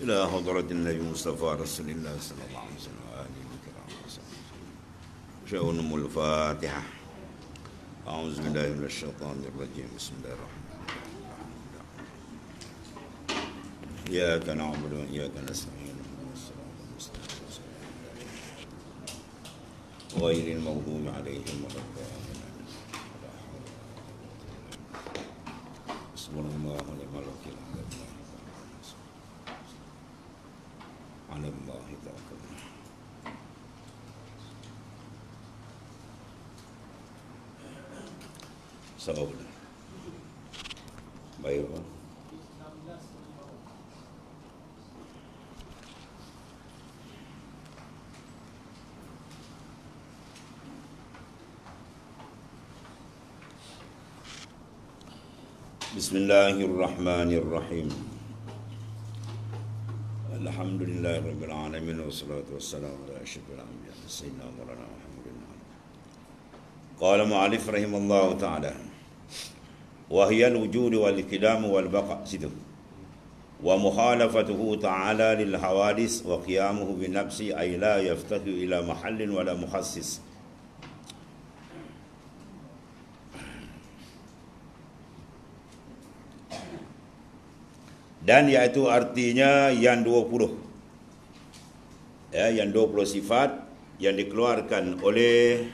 إلى حضرة النبي مصطفى رسول الله صلى الله عليه وسلم وآله الكرام وصحبه. شأنهم الفاتحة. أعوذ بالله من الشيطان الرجيم. بسم الله الرحمن الرحيم. إياك نعبد وإياك نستعين. غير المغضوب عليهم ولا الضالين. حسبنا الله ونعم الوكيل. على الله توكلنا. Sabar. Baik, Pak. Bismillahirrahmanirrahim. Alhamdulillahirabbil alamin wassalatu wassalamu ala asyrafil anbiya sayyidina Maulana Muhammadin. Qala mu'allif rahimallahu ta'ala wa hiya al-wujud wal qidam wal baqa' situ wa mukhalafatuhu ta'ala lil hawadis wa qiyamuhu bi nafsi ay la yaftahu ila mahallin wala mukhassis. Dan iaitu artinya yang 20. Yang 20 sifat yang dikeluarkan oleh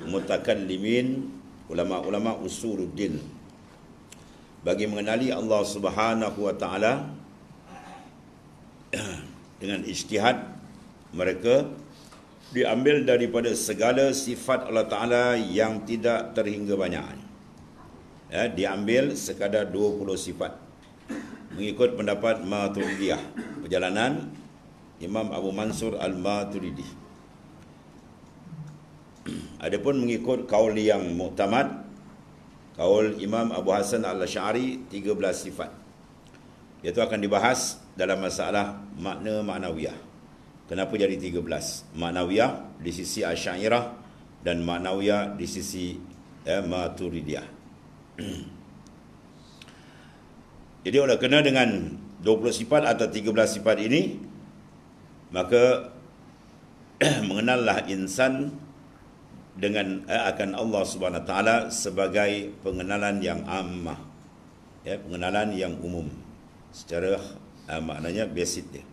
mutakallimin, ulama-ulama usuluddin, bagi mengenali Allah Subhanahu wa taala dengan ijtihad mereka diambil daripada segala sifat Allah taala yang tidak terhingga banyak. Diambil sekadar 20 sifat mengikut pendapat Maturidiyah, perjalanan Imam Abu Mansur Al-Maturidi. Adapun mengikut kaul yang muktamad, kaul Imam Abu Hasan Al-Asy'ari, 13 sifat. Itu akan dibahas dalam masalah makna ma'nawiyah. Kenapa jadi 13? Ma'nawiyah di sisi Asy'ariyah dan ma'nawiyah di sisi Maturidiyah. Jadi oleh kena dengan 20 sifat atau 13 sifat ini, maka mengenallah insan dengan akan Allah Subhanahu wa taala sebagai pengenalan yang ammah, pengenalan yang umum secara maknanya basic dia,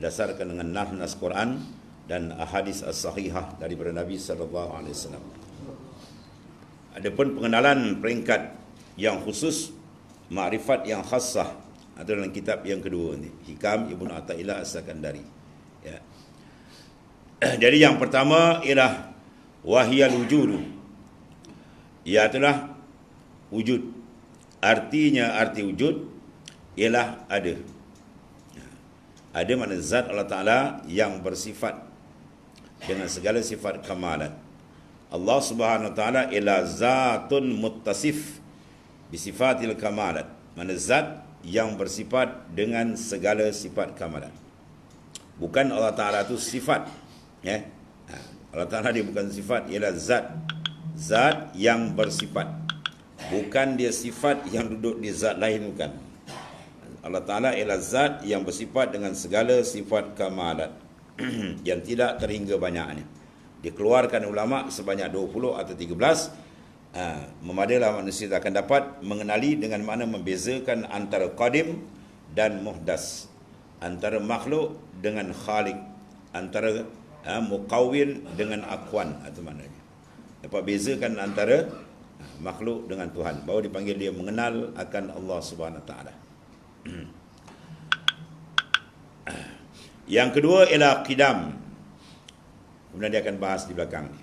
berdasarkan dengan nas Quran dan ahadis as-sahihah daripada Nabi sallallahu alaihi wasallam. Adapun pengenalan peringkat yang khusus, ma'rifat yang khassah, atau dalam kitab yang kedua ni, Hikam Ibn Athaillah As-Sakandari. Jadi yang pertama ialah wahyal wujudu, iaitulah wujud. Artinya, arti wujud ialah ada. Ada makna zat Allah Ta'ala yang bersifat dengan segala sifat kamalat. Allah Subhanahu Wa Ta'ala ialah zatun muttasif bisifatil kamalat, mana zat yang bersifat dengan segala sifat kamalat. Bukan Allah Ta'ala itu sifat, Allah Ta'ala dia bukan sifat, ialah zat. Zat yang bersifat, bukan dia sifat yang duduk di zat lain, bukan. Allah Ta'ala ialah zat yang bersifat dengan segala sifat kamalat yang tidak terhingga banyaknya. Dikeluarkan ulama sebanyak 20 atau 13. Memadalah manusia akan dapat mengenali dengan makna membezakan antara qadim dan muhdas, antara makhluk dengan khalik, antara muqawwin dengan akwan, itu maknanya. Dapat bezakan antara makhluk dengan Tuhan, baru dipanggil dia mengenal akan Allah Subhanahu Wa Taala. Yang kedua ialah qidam. Kemudian dia akan bahas di belakang ni.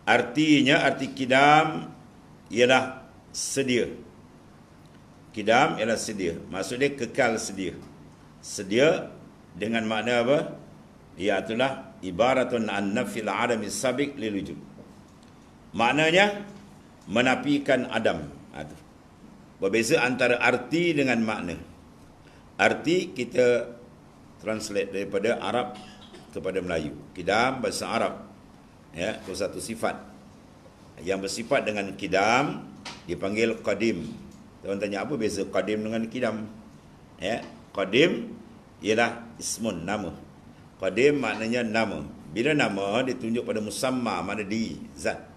Artinya, arti qidam ialah sedia. Qidam ialah sedia. Maksudnya kekal sedia. Sedia dengan makna apa? Iaitulah ibaratun an nafil adami sabiq lil wujud. Maknanya menafikan adam. Berbeza antara arti dengan makna. Arti kita translate daripada Arab kepada Melayu. Qidam bahasa Arab, itu satu sifat yang bersifat dengan qidam dipanggil qadim. Tuan tanya apa beza qadim dengan qidam? Ya, qadim ialah ismun, nama. Qadim maknanya nama. Bila nama ditunjuk pada musamma, mana diri, zat.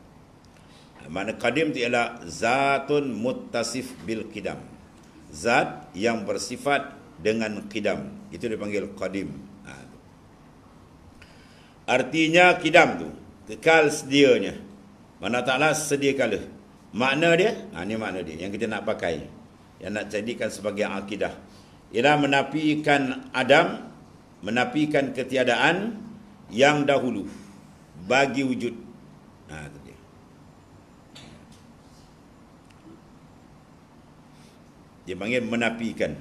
Makna qadim itu ialah zatun muttasif bil qidam. Zat yang bersifat dengan qidam. Itu dipanggil qadim. Artinya qidam tu kekal sedianya. Mana Ta'ala sedia kala. Makna dia, ini makna dia yang kita nak pakai. Yang nak jadikan sebagai akidah. Ialah menafikan Adam, menafikan ketiadaan yang dahulu bagi wujud. Itu dia. Dia panggil menafikan.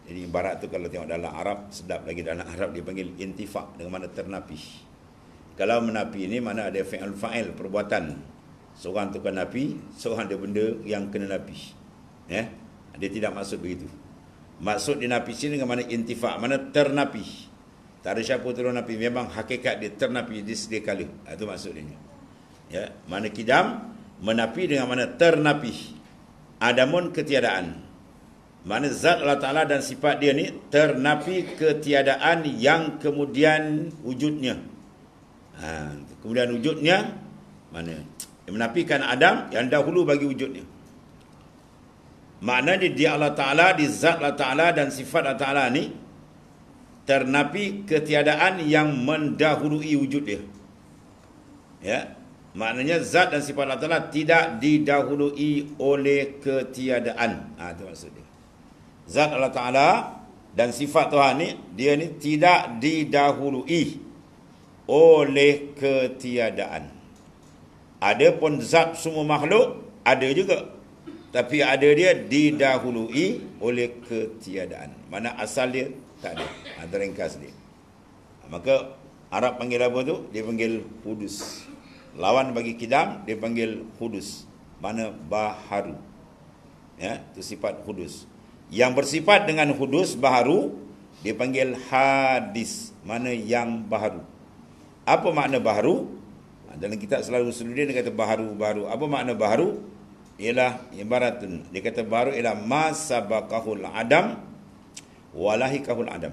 Jadi ibarat tu kalau tengok dalam Arab, sedap lagi dalam Arab dia panggil intifak, dengan mana ternapi. Kalau menapi ini mana ada fi'il fa'il, perbuatan. Seorang tu kan napi, seorang ada benda yang kena napi. Ya? Dia tidak maksud begitu. Maksud dia napi sini dengan mana intifak, mana ternapi. Tak ada siapa turun napi, memang hakikat dia ternapi di sedia kala. Itu maksud dia. Ya, mana qidam menapi dengan mana ternapi. Adamun ketiadaan. Mana zat Allah Ta'ala dan sifat dia ni ternapi ketiadaan yang kemudian wujudnya. Kemudian wujudnya mana? Dia menafikan Adam yang dahulu bagi wujudnya. Maknanya di Allah Ta'ala, di zat Allah Ta'ala dan sifat Allah Ta'ala ni ternapi ketiadaan yang mendahului wujud dia. Ya, maknanya zat dan sifat Allah Ta'ala tidak didahului oleh ketiadaan. Itu maksud dia. Zat Allah Ta'ala dan sifat Tuhan ni, dia ni tidak didahului oleh ketiadaan. Adapun zat semua makhluk ada juga, tapi ada dia didahului oleh ketiadaan. Mana asal dia tak ada. Terringkas dia. Maka Arab panggil apa tu? Dia panggil hudus. Lawan bagi qidam dia panggil hudus. Mana baharu. Ya, itu sifat hudus. Yang bersifat dengan hudus baharu dia panggil hadis. Mana yang baharu. Apa makna baharu? Dalam kitab selalu Usuluddin dia kata baharu. Apa makna baharu? Ialah ibaratun, dia kata baru ialah ma sabaqahul adam walahikahul adam.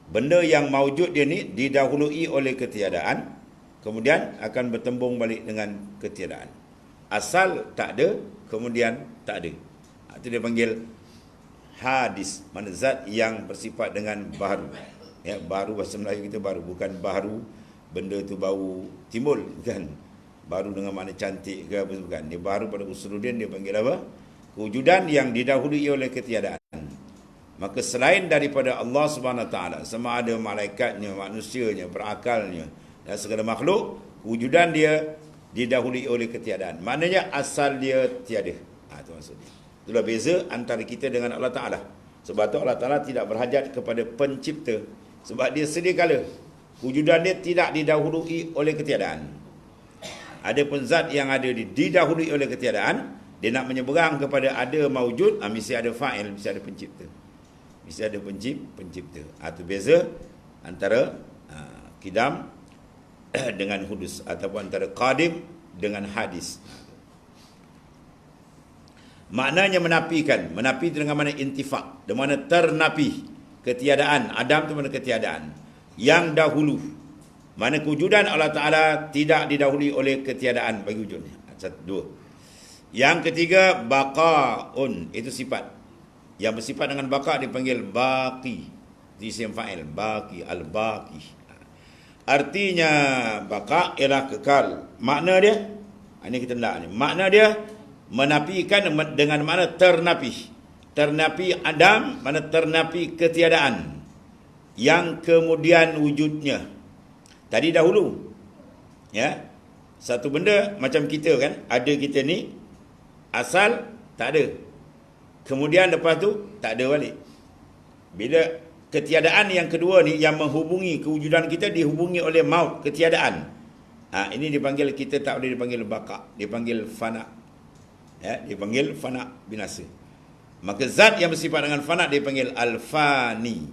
Benda yang maujud dia ni didahului oleh ketiadaan, kemudian akan bertembung balik dengan ketiadaan. Asal tak ada, kemudian tak ada. Itu dia panggil hadis, mana zat yang bersifat dengan baru. Ya, baru bahasa Melayu kita baru, bukan baru benda tu baru timbul, bukan. Baru dengan makna cantik ke apa, bukan. Dia baru pada Usuluddin dia panggil apa? Kewujudan yang didahului oleh ketiadaan. Maka selain daripada Allah Subhanahu Wa Taala, sama ada malaikatnya, manusianya, berakalnya dan segala makhluk, kewujudan dia didahului oleh ketiadaan. Maknanya asal dia tiada. Itu maksudnya. Itulah beza antara kita dengan Allah Taala. Sebab tu Allah Taala tidak berhajat kepada pencipta, sebab dia sedia kala. Kewujudan dia tidak didahului oleh ketiadaan. Adapun zat yang ada didahului oleh ketiadaan, dia nak menyeberang kepada ada maujud, mesti ada fa'il, mesti ada pencipta. Mesti ada pencipta. Itu beza antara qidam dengan hudus, ataupun antara qadim dengan hadis. Maknanya menafikan, menafi dengan mana intifak, dengan mana ternafi ketiadaan. Adam itu mana ketiadaan yang dahulu. Mana kewujudan Allah Ta'ala tidak didahului oleh ketiadaan bagi wujudnya. Satu, dua. Yang ketiga, baqa'un. Itu sifat. Yang bersifat dengan baqa' dipanggil baqi. Itu isim fa'il. Baqi, al-baqi. Artinya, baqa' ialah kekal. Makna dia, ini kita nak ni. Makna dia, menafikan dengan makna ternafi. Ternafi Adam, mana ternafi ketiadaan. Yang kemudian wujudnya. Tadi dahulu, ya, satu benda macam kita kan, ada kita ni, asal tak ada. Kemudian lepas tu, tak ada balik. Bila ketiadaan yang kedua ni, yang menghubungi kewujudan kita, dihubungi oleh maut, ketiadaan. Ini dipanggil, kita tak boleh dipanggil baqa', dipanggil fana. Ya, dipanggil fana, binasa. Maka zat yang bersifat dengan fana, dipanggil al-fani.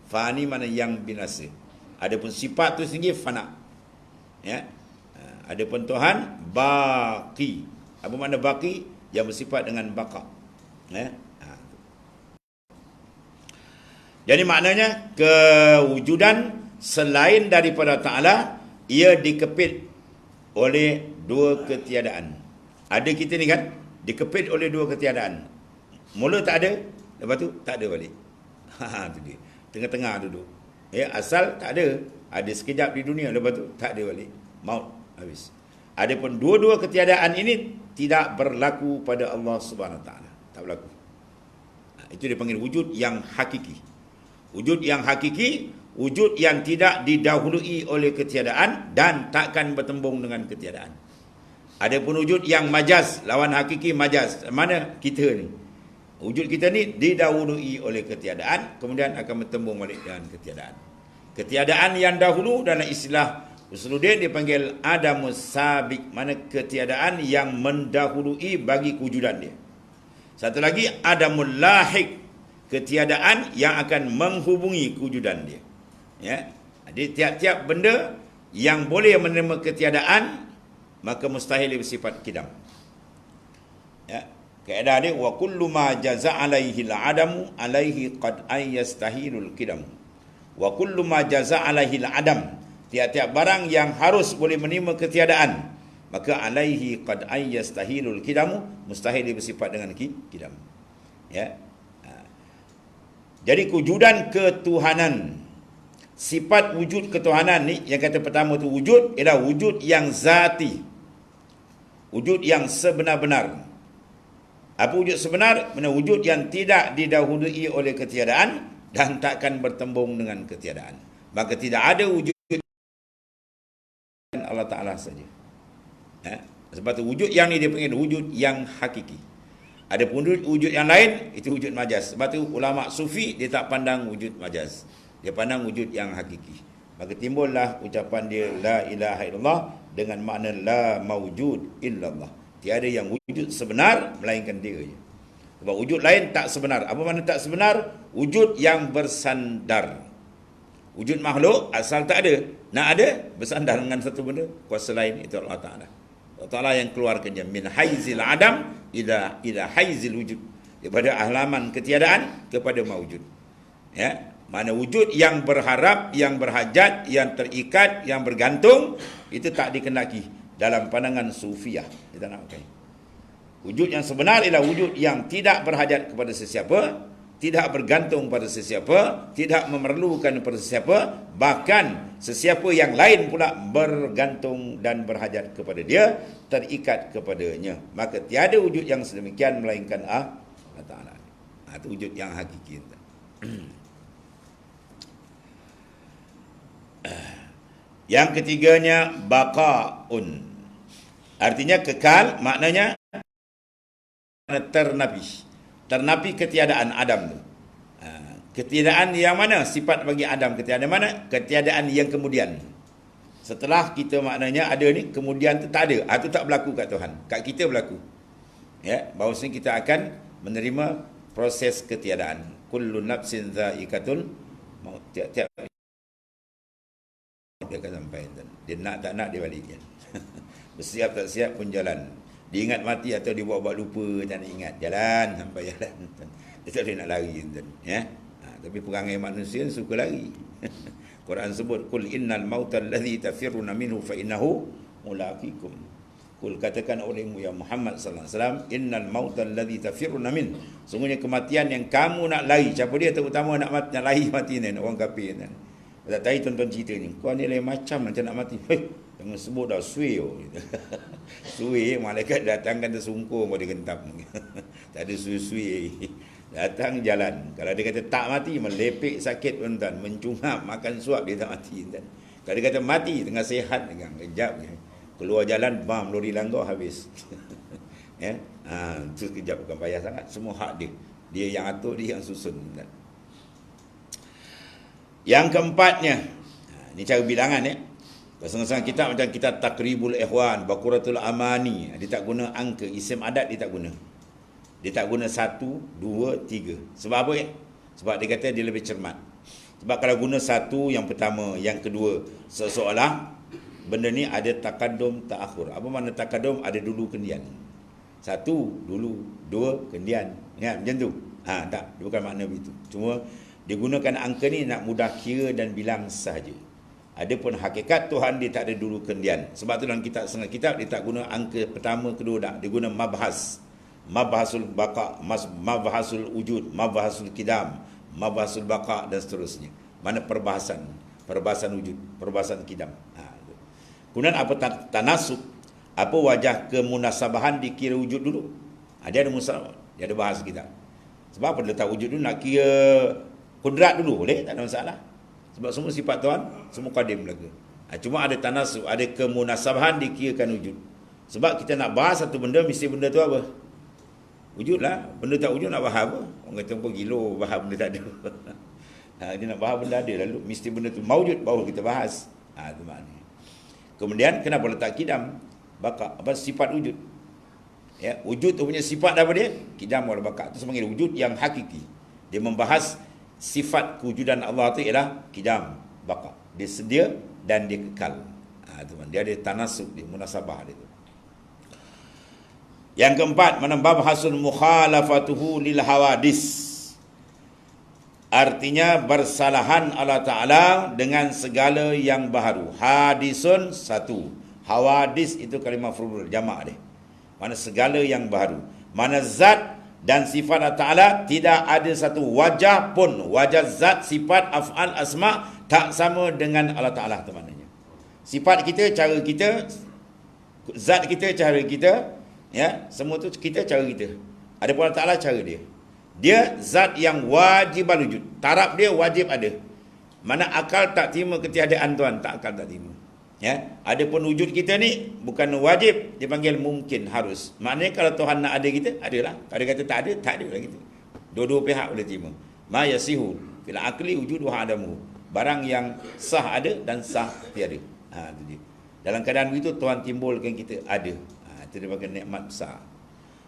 Fani mana yang binasa. Adapun sifat tu sendiri fana. Ya. Adapun Tuhan baqi. Apa makna baqi? Yang bersifat dengan baqa. Ya. Jadi maknanya kewujudan selain daripada Ta'ala, ia dikepit oleh dua ketiadaan. Ada kita ni kan, dikepit oleh dua ketiadaan. Mula tak ada, lepas tu tak ada balik. Tu dia. Tengah-tengah duduk. Asal tak ada. Ada sekejap di dunia, lepas tu tak ada balik. Maut, habis. Adapun dua-dua ketiadaan ini tidak berlaku pada Allah Subhanahu Wa Taala. Tak berlaku. Itu dipanggil wujud yang hakiki. Wujud yang hakiki, wujud yang tidak didahului oleh ketiadaan dan takkan bertembung dengan ketiadaan. Adapun wujud yang majaz, lawan hakiki majaz. Mana kita ni? Wujud kita ni didahului oleh ketiadaan, kemudian akan bertembung balik dengan ketiadaan. Ketiadaan yang dahulu dalam istilah Usuluddin dipanggil adamus sabiq, mana ketiadaan yang mendahului bagi kewujudan dia. Satu lagi adamul lahiq, ketiadaan yang akan menghubungi kewujudan dia. Ya. Jadi tiap-tiap benda yang boleh menerima ketiadaan maka mustahil bersifat kidam. Ya. Kaedah dia wa kullu ma jaza alaihi al-adamu alaihi qad ayastahilul kidam. Wa kullu ma jaza alaihi al-adam, tiap-tiap barang yang harus boleh menerima ketiadaan maka alaihi qad ayastahilul kidamu, mustahil bersifat dengan kidam. Ya. Jadi kewujudan ketuhanan, sifat wujud ketuhanan ni yang kata pertama tu wujud ialah wujud yang zati, wujud yang sebenar-benar. Apa wujud sebenar? Mana wujud yang tidak didahului oleh ketiadaan dan takkan bertembung dengan ketiadaan. Maka tidak ada wujud Allah Ta'ala saja. Sebab tu wujud yang ni dia panggil wujud yang hakiki. Ada pun wujud yang lain, itu wujud majaz. Sebab tu ulama sufi dia tak pandang wujud majaz, dia pandang wujud yang hakiki. Maka timbullah ucapan dia la ilaha illallah dengan makna la maujud illallah. Tiada yang wujud sebenar melainkan dia je. Sebab wujud lain tak sebenar. Apa makna tak sebenar? Wujud yang bersandar. Wujud makhluk asal tak ada, nak ada bersandar dengan satu benda, kuasa lain itu Allah Ta'ala. Allah Ta'ala yang keluarkannya min haizil adam ila haizil wujud, daripada halaman ketiadaan kepada maujud. Ya, mana wujud yang berharap, yang berhajat, yang terikat, yang bergantung, itu tak dikendaki dalam pandangan sufiah. Kita nak pakai wujud yang sebenar ialah wujud yang tidak berhajat kepada sesiapa, tidak bergantung pada sesiapa, tidak memerlukan pada sesiapa, bahkan sesiapa yang lain pula bergantung dan berhajat kepada dia, terikat kepadanya. Maka tiada wujud yang sedemikian melainkan Allah Ta'ala. Itu wujud yang hakiki. Yang ketiganya baqaun. Artinya kekal, maknanya ternapi. Ternapi ketiadaan Adam tu. Ketiadaan yang mana? Sifat bagi Adam ketiadaan mana? Ketiadaan yang kemudian. Setelah kita maknanya ada ni, kemudian tu tak ada. Itu tak berlaku kat Tuhan. Kat kita berlaku. Ya, bahawasanya kita akan menerima proses ketiadaan. Kullu nafsin dha'iqatul maut. Tiap-tiap dia akan sampai. Dia nak tak nak dia balik. Bersiap tak siap pun jalan. Diingat mati atau dibuat-buat lupa, tak nak ingat, jalan sampai jalan. Dia tak boleh nak lari. Ya? Tapi perangai manusia suka lari. Quran sebut kul innal mautal ladzi tafirruna minhu fa innahu mulaqikum. Kul katakan olehmu ya Muhammad sallallahu alaihi wasallam, innal mautal ladzi tafirruna min. Sungguhnya kematian yang kamu nak lari. Siapa dia terutama nak mati, nak lari mati ni, orang kafir ni. Tak tahu tonton cerita ni. Kau ni lain macam nak mati. Jangan sebut dah suih. Suih, malaikat datang kan tersungkur mau digentap. Tak ada suih-suih. Datang jalan. Kalau dia kata tak mati, melepek sakit tuan-tuan, mencungap, makan suap, dia tak mati tuan. Kalau dia kata mati, tengah sehat dengan kejap je. Keluar jalan, bam, lori langgar habis. Ya. Itu kejap, bukan payah sangat. Semua hak dia. Dia yang atur, dia yang susun tuan. Yang keempatnya, ini cara bilangan ya. Pasang-pasang kitab macam kitab Takribul Ikhwan, Baquratul Amani, dia tak guna angka, isim adat dia tak guna. Dia tak guna 1, 2, 3. Sebab apa ya? Sebab dia kata dia lebih cermat. Sebab kalau guna 1 yang pertama, yang kedua, seolah benda ni ada takadum ta'akhur. Apa makna takadum? Ada dulu kemudian. 1 dulu, 2 kemudian. Ya, macam tu. Tak, bukan makna begitu. Cuma Digunakan angka ni nak mudah kira dan bilang sahaja. Adapun hakikat Tuhan dia tak ada dulu kendian. Sebab tu dalam setengah kitab dia tak guna angka pertama, kedua tak. Dia guna mabhas. Mabhasul baqa, mabhasul wujud, mabhasul kidam, mabhasul baqa dan seterusnya. Mana perbahasan wujud, perbahasan kidam. Kemudian apa tanasub, apa wajah kemunasabahan dikira wujud dulu. Dia ada musabah, dia ada bahas kita. Sebab apa dia letak wujud dulu, nak kira kudrat dulu, boleh, tak ada masalah. Sebab semua sifat Tuhan, semua qadim belaka. Cuma ada tanasub, ada kemunasabahan dikirakan wujud. Sebab kita nak bahas satu benda, mesti benda tu apa? Wujud lah. Benda tak wujud nak bahas apa? Orang kata apa gilo, bahas benda tak ada. Dia nak bahas benda ada, lalu mesti benda tu mawujud, baru kita bahas. Itu maknanya. Kemudian, kenapa letak kidam? Baqa, apa sifat wujud? Ya, wujud tu punya sifat apa dia? Kidam wal baqa. Itu sebagai wujud yang hakiki. Dia membahas sifat kewujudan Allah tu ialah kidam, baqa. Dia sedia dan dia kekal. Dia ada tanasub, dia munasabah dia tu. Yang keempat, menambah hasul mukhalafatuhu lil hawadis. Artinya bersalahan Allah Ta'ala dengan segala yang baharu. Hadisun satu. Hawadis itu kalimah maf'ul jamak dia. Mana segala yang baharu. Mana zat dan sifat Allah Ta'ala tidak ada satu wajah pun. Wajah zat, sifat, af'al, asma' tak sama dengan Allah Ta'ala tu maknanya. Sifat kita, cara kita. Zat kita, cara kita. Ya, semua tu kita, cara kita. Adapun Allah Ta'ala, cara dia. Dia zat yang wajib wujud. Taraf dia wajib ada. Mana akal tak terima ketiadaan Tuhan, tak akal tak terima. Ya, adapun wujud kita ni bukan wajib, dipanggil mungkin, harus. Maknanya kalau Tuhan nak ada kita, adalah. Kalau dia kata tak ada, tak ada lah kita. Dua-dua pihak boleh terima. Ma yasihu fil aqli wujudu adamu. Barang yang sah ada dan sah tiada. Itu dia. Dalam keadaan begitu Tuhan timbulkan kita ada. Itu dia panggil nikmat besar.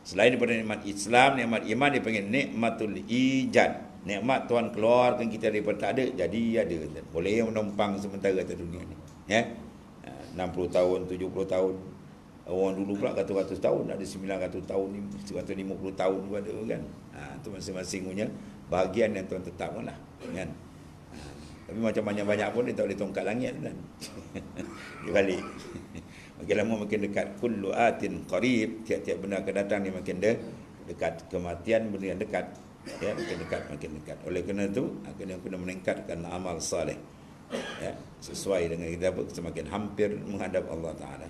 Selain daripada nikmat Islam, nikmat iman, dia panggil nikmatul ijad. Nikmat Tuhan keluarkan kita daripada tak ada, jadi ada. Boleh menumpang sementara atas dunia ni. Ya. 60 tahun, 70 tahun. Orang dulu pula kata 100 tahun, ada 900 tahun, 150 tahun pun ada kan. Itu masing-masing punya bahagian yang Tuhan tetapkan lah. Kan? Tapi macam banyak-banyak pun dia tak boleh tongkat langit kan. Dia balik. Makin lama makin dekat. Kullu atin qarib, tiap-tiap benda akan datang dia makin dekat. Kematian benda yang dekat. Ya, makin dekat, makin dekat. Oleh kerana itu, kena meningkatkan amal saleh. Ya, sesuai dengan kita semakin hampir menghadap Allah Ta'ala.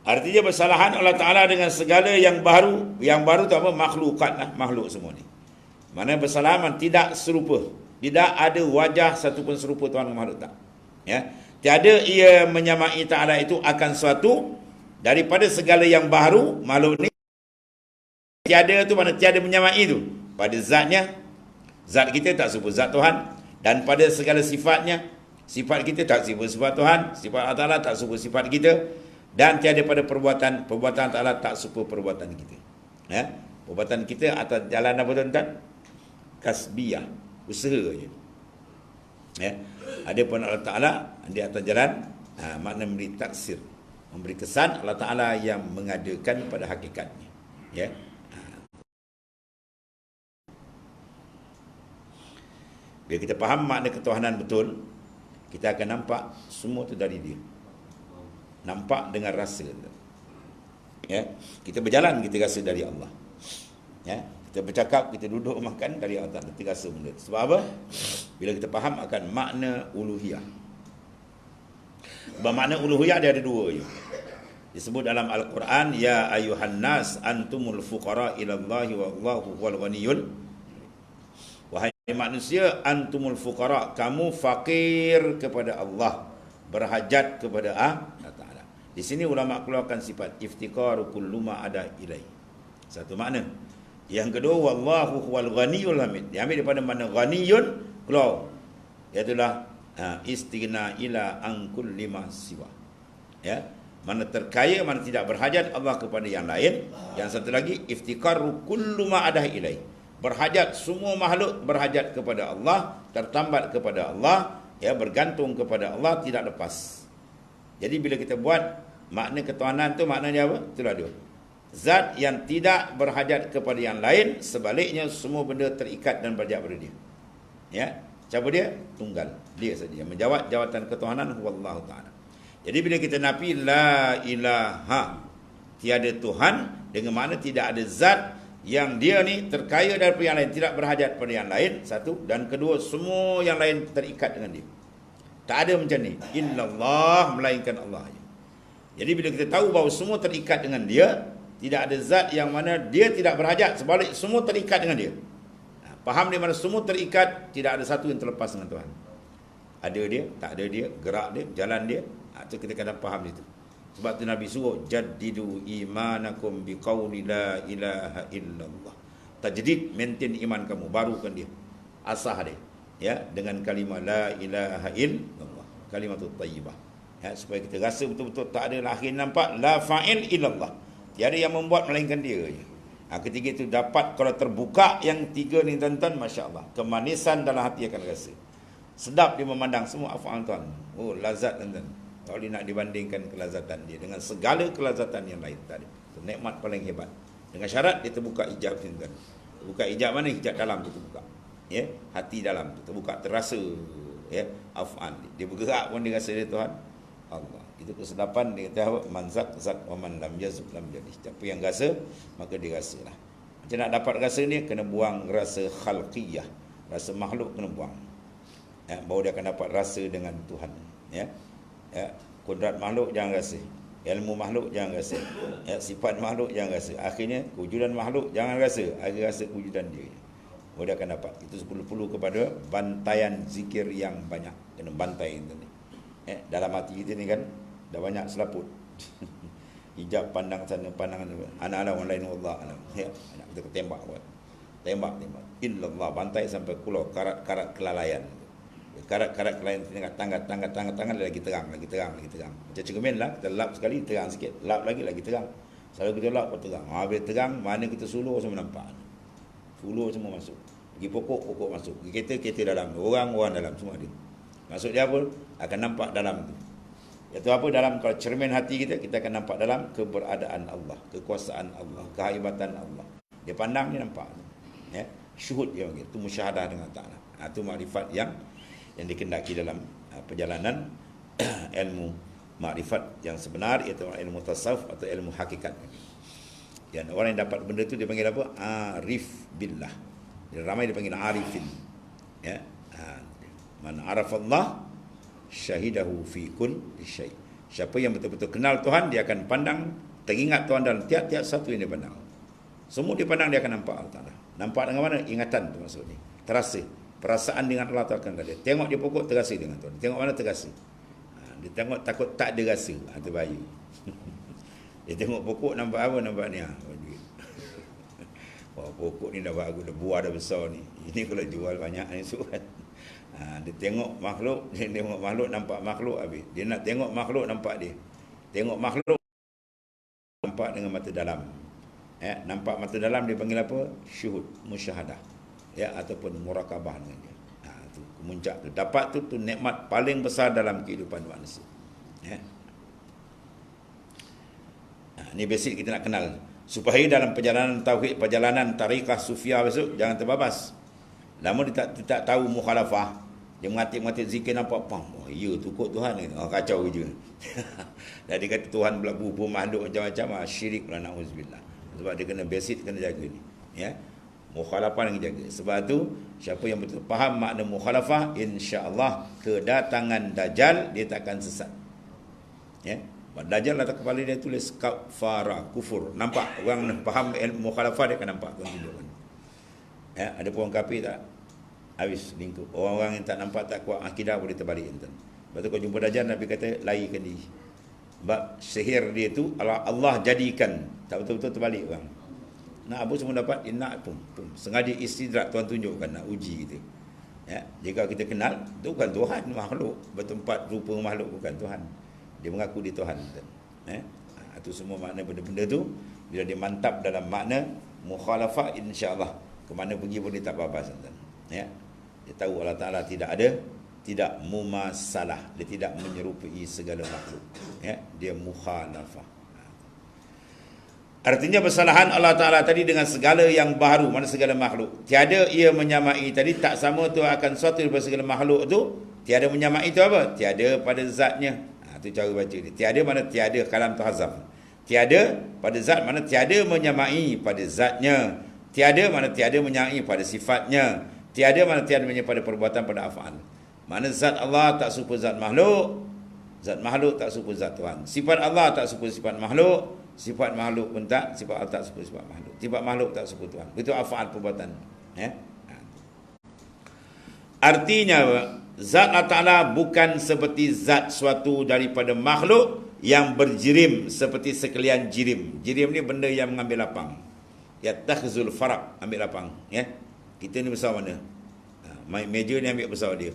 Artinya bersalahan Allah Ta'ala dengan segala yang baru. Yang baru tu apa? Makhlukat lah. Makhluk semua ni. Mana bersalahan tidak serupa. Tidak ada wajah satupun serupa Tuhan dengan makhluk tak. Ya. Tiada ia menyamai Ta'ala itu akan suatu daripada segala yang baru makhluk ni. Tiada tu mana tiada menyamai itu. Pada zatnya, zat kita tak serupa zat Tuhan. Dan pada segala sifatnya, sifat kita tak serupa sifat Tuhan, sifat Allah Ta'ala tak serupa sifat kita. Dan tiada pada perbuatan Ta'ala tak serupa perbuatan kita. Ya? Perbuatan kita atas jalan apa tuan-tuan? Kasbiyah, usaha je. Ya. Adapun Allah Ta'ala di atas jalan makna memberi taksir, memberi kesan Allah Ta'ala yang mengadakan pada hakikatnya. Ya. Bila kita faham makna ketuhanan betul, kita akan nampak semua tu dari dia. Nampak dengan rasa. Ya. Kita berjalan, kita rasa dari Allah. Ya. Kita bercakap, kita duduk makan dari Allah Ta'ala, kita rasa benda. Sebab apa? Bila kita faham akan makna uluhiyah. Sebab makna uluhiyah dia ada dua je. Disebut dalam Al-Quran, ya ayuhan nas antumul fuqara ilallahi wallahu wal ghaniyul. Wahai manusia, antumul fuqara, kamu fakir kepada Allah, berhajat kepada Allah Ta'ala. Di sini ulama keluarkan sifat iftiqaru kullu ma ada ilai. Satu makna. Yang kedua, wallahu wal ghaniyul hamid. Diambil daripada makna ghaniyun, keluar. Iaitulah istighna ila an kulli ma siwa. Ya. Mana terkaya, mana tidak berhajat Allah kepada yang lain. Yang satu lagi, iftiqaru kullu ma ada ilai. Berhajat, semua makhluk berhajat kepada Allah, tertambat kepada Allah, ya, bergantung kepada Allah, tidak lepas. Jadi bila kita buat makna ketuhanan tu, maknanya apa? Itulah dia. Zat yang tidak berhajat kepada yang lain, sebaliknya semua benda terikat dan berhajat pada dia. Ya, siapa dia? Tunggal. Dia saja yang menjawab jawatan ketuhanan, wallahu taala. Jadi bila kita nafi la ilaha, tiada Tuhan, dengan makna tidak ada zat yang dia ni terkaya daripada yang lain, tidak berhajat pada yang lain, satu, dan kedua, semua yang lain terikat dengan dia. Tak ada macam ni. Illallah, melainkan Allah. Jadi bila kita tahu bahawa semua terikat dengan dia, tidak ada zat yang mana dia tidak berhajat, sebalik semua terikat dengan dia. Faham di mana semua terikat, tidak ada satu yang terlepas dengan Tuhan. Ada dia, tak ada dia, gerak dia, jalan dia. Itu kita kena faham itu. Sebab tu Nabi suruh jaddidu imanakum biqauli la ilaha illallah. Tajdid, maintain iman kamu, barukan dia, asah dia, ya, dengan kalimah la ilaha illallah, kalimatut thayyibah. Ya, supaya kita rasa betul-betul tak ada akhir nampak la fa'il illallah. Tiada yang membuat melainkan dia je. Ketiga itu dapat, kalau terbuka yang tiga ni tuan-tuan, masya-Allah, kemanisan dalam hati akan rasa. Sedap dia memandang semua af'al Tuhan. Oh, lazat tuan-tuan. Tak boleh nak dibandingkan kelazatan dia dengan segala kelazatan yang lain tadi. Itu nikmat paling hebat. Dengan syarat dia terbuka hijab tuan-tuan. Terbuka hijab mana? Hijab dalam tu terbuka. Ya, hati dalam tu terbuka, terasa ya af'al. Dia bergerak pun dia rasa dia Tuhan Allah. Itu kesedapan dia kata manzak zak wa man lam yazuk lam jadi. Siapa yang rasa maka dia rasalah. Macam nak dapat rasa ni kena buang rasa khalqiyah, rasa makhluk kena buang. Ya, baru dia akan dapat rasa dengan Tuhan. Ya. Ya, kudrat makhluk jangan rasa, ilmu makhluk jangan rasa, ya, sifat makhluk jangan rasa. Akhirnya kewujudan makhluk jangan rasa, akhirnya rasa kewujudan dia. Baru dia akan dapat. Itu 10 kepada bantaian zikir yang banyak. Kena bantai itu ni. Dalam hati kita ni kan dah banyak selaput. Hijab pandang sana, pandang sana. Anak-anak orang lain, Allah alam. Ya, anak kita tembak buat. Tembak. Illallah, bantai sampai keluar karat-karat kelalaian. Karat-karat kelalaian tangga lagi terang. Macam cermin lah, kita lap sekali terang sikit. Lap lagi terang. Selalu kita lap terang. Bila terang, mana kita suluh semua nampak. Suluh semua masuk. Pergi pokok masuk. Pergi kereta dalam. Orang dalam semua ada. Maksud dia apa? Akan nampak dalam tu. Iaitu apa? Dalam, kalau cermin hati kita, kita akan nampak dalam keberadaan Allah, kekuasaan Allah, kehebatan Allah. Dia pandang, dia nampak. Ya, syuhud dia panggil. Itu musyahadah dengan ta'ala. Itu makrifat yang dikendaki dalam perjalanan ilmu makrifat yang sebenar, iaitu ilmu tasawuf atau ilmu hakikat. Dan orang yang dapat benda itu dia panggil apa? Arif billah. Dia ramai dia panggil arifin. Ya. Man arafallah syahidahu fi kulli syai. Siapa yang betul-betul kenal Tuhan, dia akan pandang, teringat Tuhan dalam tiap-tiap satu yang dia pandang. Semua dia pandang, dia akan nampak Allah Ta'ala. Nampak dengan mana? Ingatan tu maksud ni. Terasa. Perasaan dengan Allah Ta'ala akan ada. Tengok dia pokok, terasa dengan Tuhan. Tengok mana, terasa. Dia tengok takut tak ada rasa. Itu bahaya. Dia tengok pokok, nampak apa? Nampak ni. Wah, pokok ni dah bagus, dah buah dah besar ni. Ini kalau jual banyak ni surat. Dia tengok makhluk, nampak makhluk habis. Dia nak tengok makhluk, nampak dia. Tengok makhluk, nampak dengan mata dalam. Ya, nampak mata dalam dia panggil apa? Syuhud, musyahadah. Ya, ataupun murakabah dengan dia. Itu kemuncak tu. Dapat tu nikmat paling besar dalam kehidupan manusia. Ya. Ini basic kita nak kenal. Supaya dalam perjalanan tauhid, perjalanan tariqah sufiah besok, jangan terbabas. Lama dia tak tahu mukhalafah. Dia mengatik zikir nampak apa? Oh, ya tu kod Tuhan ni. Kacau je. Dan dia kata Tuhan pula bubuh makhluk macam-macam. Syirik pula, na'uzubillah. Sebab dia kena basic, kena jaga ni. Ya. Mukhalafah yang jaga. Sebab tu siapa yang betul faham makna mukhalafah, insya-Allah kedatangan Dajjal dia takkan sesat. Ya. Dajjal atas kepala dia tulis kafara, kufur. Nampak orang faham ilmu mukhalafah, dia akan nampak Tuhan tunjukkan. Ya, ada pun kafir tak? Habis lingkup. Orang-orang yang tak nampak, tak kuat akidah boleh terbalik tuan. Lepas tu kau jumpa Dajjal, Nabi kata larikan diri. Sebab sihir dia tu Allah jadikan tak betul-betul terbalik orang. Nak apa semua dapat, dia nak pun. Sengaja istidrak Tuhan tunjukkan, nak uji kita. Ya, jika kita kenal, itu bukan Tuhan, makhluk. Bertempat rupa makhluk, bukan Tuhan. Dia mengaku dia Tuhan. Ya, itu semua makna benda-benda tu. Bila dia mantap dalam makna mukhalafah, insya-Allah ke mana pergi pun dia tak babas. Ya. Dia tahu Allah Ta'ala tidak mumasalah. Dia tidak menyerupai segala makhluk. Ya. Dia mukhalafah. Artinya bersalahan Allah Ta'ala tadi dengan segala yang baru, mana segala makhluk. Tiada ia menyamai tadi, tak sama tu akan suatu daripada segala makhluk tu. Tiada menyamai itu apa? Tiada pada zatnya. Itu cara baca dia. Tiada mana tiada, kalam tu hazaf. Tiada pada zat mana tiada menyamai pada zatnya. Tiada mana tiada menyamai pada sifatnya. Tiada mana tiada menyamai pada perbuatan, pada af'al. Mana zat Allah tak serupa zat makhluk. Zat makhluk tak serupa zat Tuhan. Sifat Allah tak serupa sifat makhluk. Sifat makhluk pun tak, sifat Allah tak serupa sifat makhluk. Sifat makhluk tak serupa Tuhan. Itu af'al perbuatan. Ya. Artinya zat Allah Ta'ala bukan seperti zat suatu daripada makhluk yang berjirim seperti sekalian jirim. Jirim ni benda yang mengambil lapang. Ya takhzul faraq, ambil lapang. Ya. Kita ni besar mana? Meja ni ambil besar dia.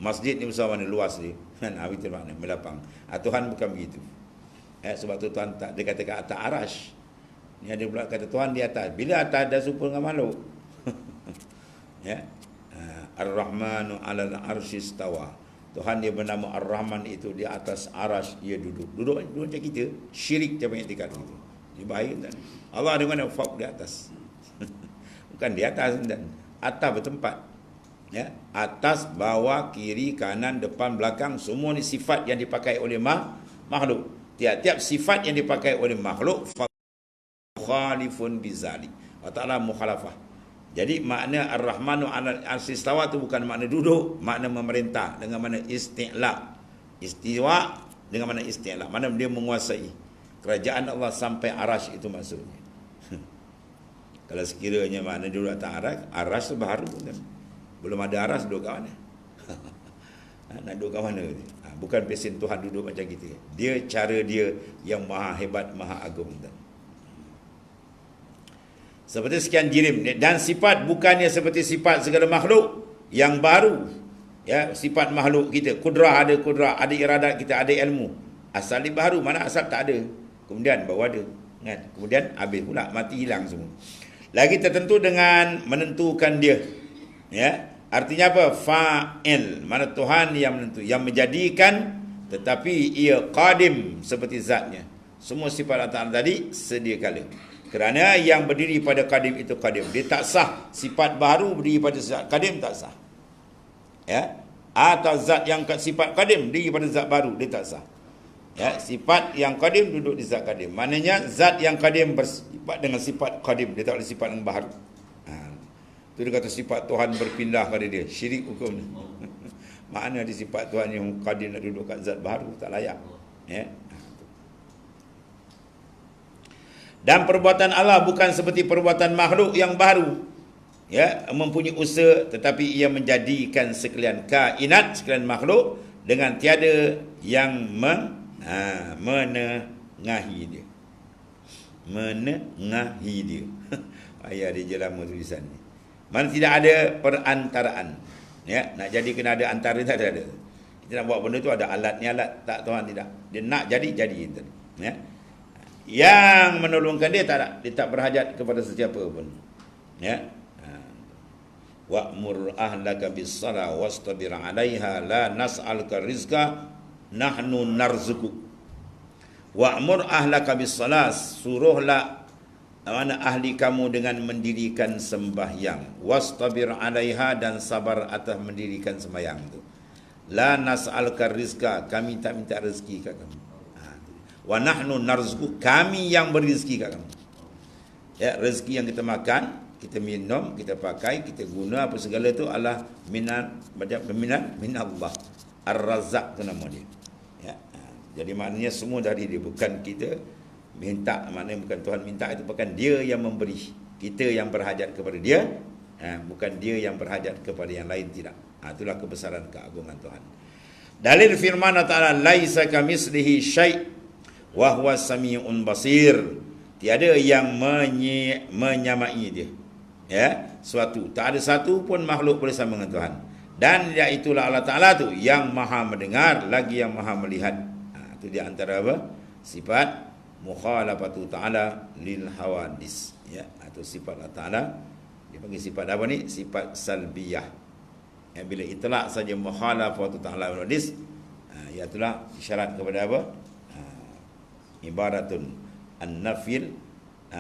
Masjid ni besar mana? Luas dia. Kan? Itu makna melapang. Tuhan bukan begitu. Sebab tu Tuhan tak, dia kata kat atas arash. Ni ada pula kata Tuhan di atas. Bila atas dah serupa dengan makhluk. Ya. Ar-Rahmanu 'alal arsy istawa. Tuhan dia bernama Ar-Rahman, itu di atas arash ia duduk. Duduk macam kita, syirik dia punya etikat gitu. Dia bahaya kan. Allah di mana? Fauq, di atas. Bukan di atas dan atas bertempat. Ya, atas, bawah, kiri, kanan, depan, belakang, semua ni sifat yang dipakai oleh makhluk. Tiap-tiap sifat yang dipakai oleh makhluk mukhalifun bizali. Allah Ta'ala mukhalafah. Jadi makna Ar-Rahmanu 'alal arsy istawa tu bukan makna duduk, makna memerintah dengan makna isti'la. Istiwa dengan makna isti'la. Mana dia menguasai. Kerajaan Allah sampai arash, itu maksudnya. Kalau sekiranya makna duduk atas arash tu baru kan. Belum ada arash, duduk kat mana? Nak duduk kat mana? Bukan pesen Tuhan duduk macam kita. Dia cara dia yang maha hebat, maha agung. Seperti sekian jirim. Dan sifat bukannya seperti sifat segala makhluk yang baru. Ya, sifat makhluk kita. Kudrah, ada iradat kita, ada ilmu. Asal dia baru, mana asal tak ada. Kemudian baru ada. Kan? Kemudian habis pula, mati, hilang semua. Lagi tertentu dengan menentukan dia. Ya. Artinya apa? Fa'il. Mana Tuhan yang menentu, yang menjadikan, tetapi ia qadim seperti zatnya. Semua sifat Allah Ta'ala tadi sedia kala. Kerana yang berdiri pada qadim itu qadim. Dia tak sah. Sifat baru berdiri pada zat qadim tak sah. Ya. Atau zat yang sifat qadim berdiri pada zat baru, dia tak sah. Ya, sifat yang qadim duduk di zat qadim. Maknanya zat yang qadim bersifat dengan sifat qadim, dia tak ada sifat yang baru. Itu dia kata sifat Tuhan berpindah pada dia. Syirik hukum ni. Mana ada sifat Tuhan yang qadim nak duduk kat zat baru, tak layak. Ya. Dan perbuatan Allah bukan seperti perbuatan makhluk yang baru. Ya, mempunyai usaha, tetapi ia menjadikan sekalian kainat, sekalian makhluk dengan tiada yang menengahi dia. Menengahi dia. Ayah dia je lama tulisan ni. Mana tidak ada perantaraan. Ya, nak jadi kena ada antara, tak ada. Kita nak buat benda tu ada alat ni, alat tak, Tuhan tidak. Dia nak jadi. Ya. Yang menolongkan dia tak ada. Dia tak berhajat kepada sesiapa pun. Ya. Wa'mur ahlaka bis-shalah wastabir 'alaiha la nas'aluka rizqa nahnu narzuquk. Wa'mur ahlaka bis-shalah, suruhlah mana ahli kamu dengan mendirikan sembahyang. Wastabir 'alaiha, dan sabar atas mendirikan sembahyang itu. La nas'aluka rizqa, kami tak minta rezeki kat kamu. Wa nahnu narzuquk, kami yang beri rezeki kat kamu. Ya, rezeki yang kita makan, kita minum, kita pakai, kita guna apa segala itu adalah minallah. Ar-Razzaq tu nama dia. Ya. Jadi maknanya semua dari dia, bukan kita minta. Maknanya bukan Tuhan minta, itu bukan dia yang memberi. Kita yang berhajat kepada dia, bukan dia yang berhajat kepada yang lain, tidak. Itulah kebesaran keagungan Tuhan. Dalil firman Allah Ta'ala, laisa kamitslihi syai' wa huwa samiun basir. Tiada yang menyamai dia. Ya, suatu. Tak ada satu pun makhluk boleh sama dengan Tuhan. Dan iaitulah Allah Ta'ala tu yang maha mendengar, lagi yang maha melihat. Itu di antara apa? Sifat mukhalafatu ta'ala lil hawadis. Ya, atau sifat Allah Ta'ala dipanggil sifat apa ni? Sifat salbiyah. Ya, bila itlaq saja mukhalafatu ta'ala lil hawadis, iaitulah isyarat kepada apa? Ibaratun an-nafil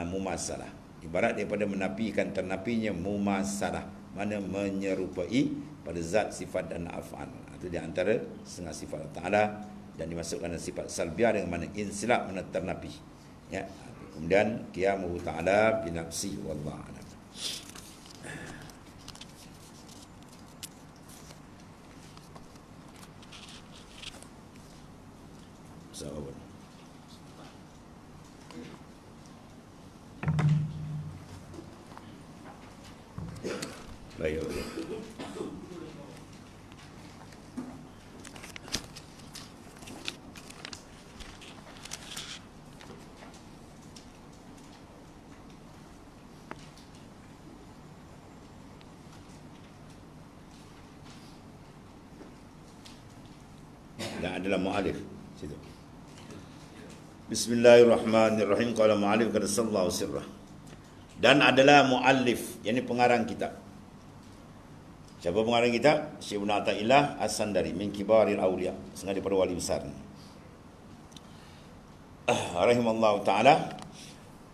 Mumasalah. Ibarat daripada menafikan ternafinya mumasalah, mana menyerupai pada zat, sifat dan af'al. Itu di antara setengah sifat Allah Taala, dan dimasukkan dalam sifat salbiah dengan mana insilab, mana ternafi. Ya. Kemudian qiyamuhu ta'ala bi nafsi, wallahu a'lam. Sahabat. Baik. Dan adalah mu'alif situ. Bismillahirrahmanirrahim. Qala mu'alif qad sallallahu sirrah. Dan adalah mu'allif, yakni pengarang kitab. Siapa pengarang kitab? Syekh Ibn Athaillah As-Sandari min kibaril awliya, sengaja daripada wali besar. Rahimallahu ta'ala,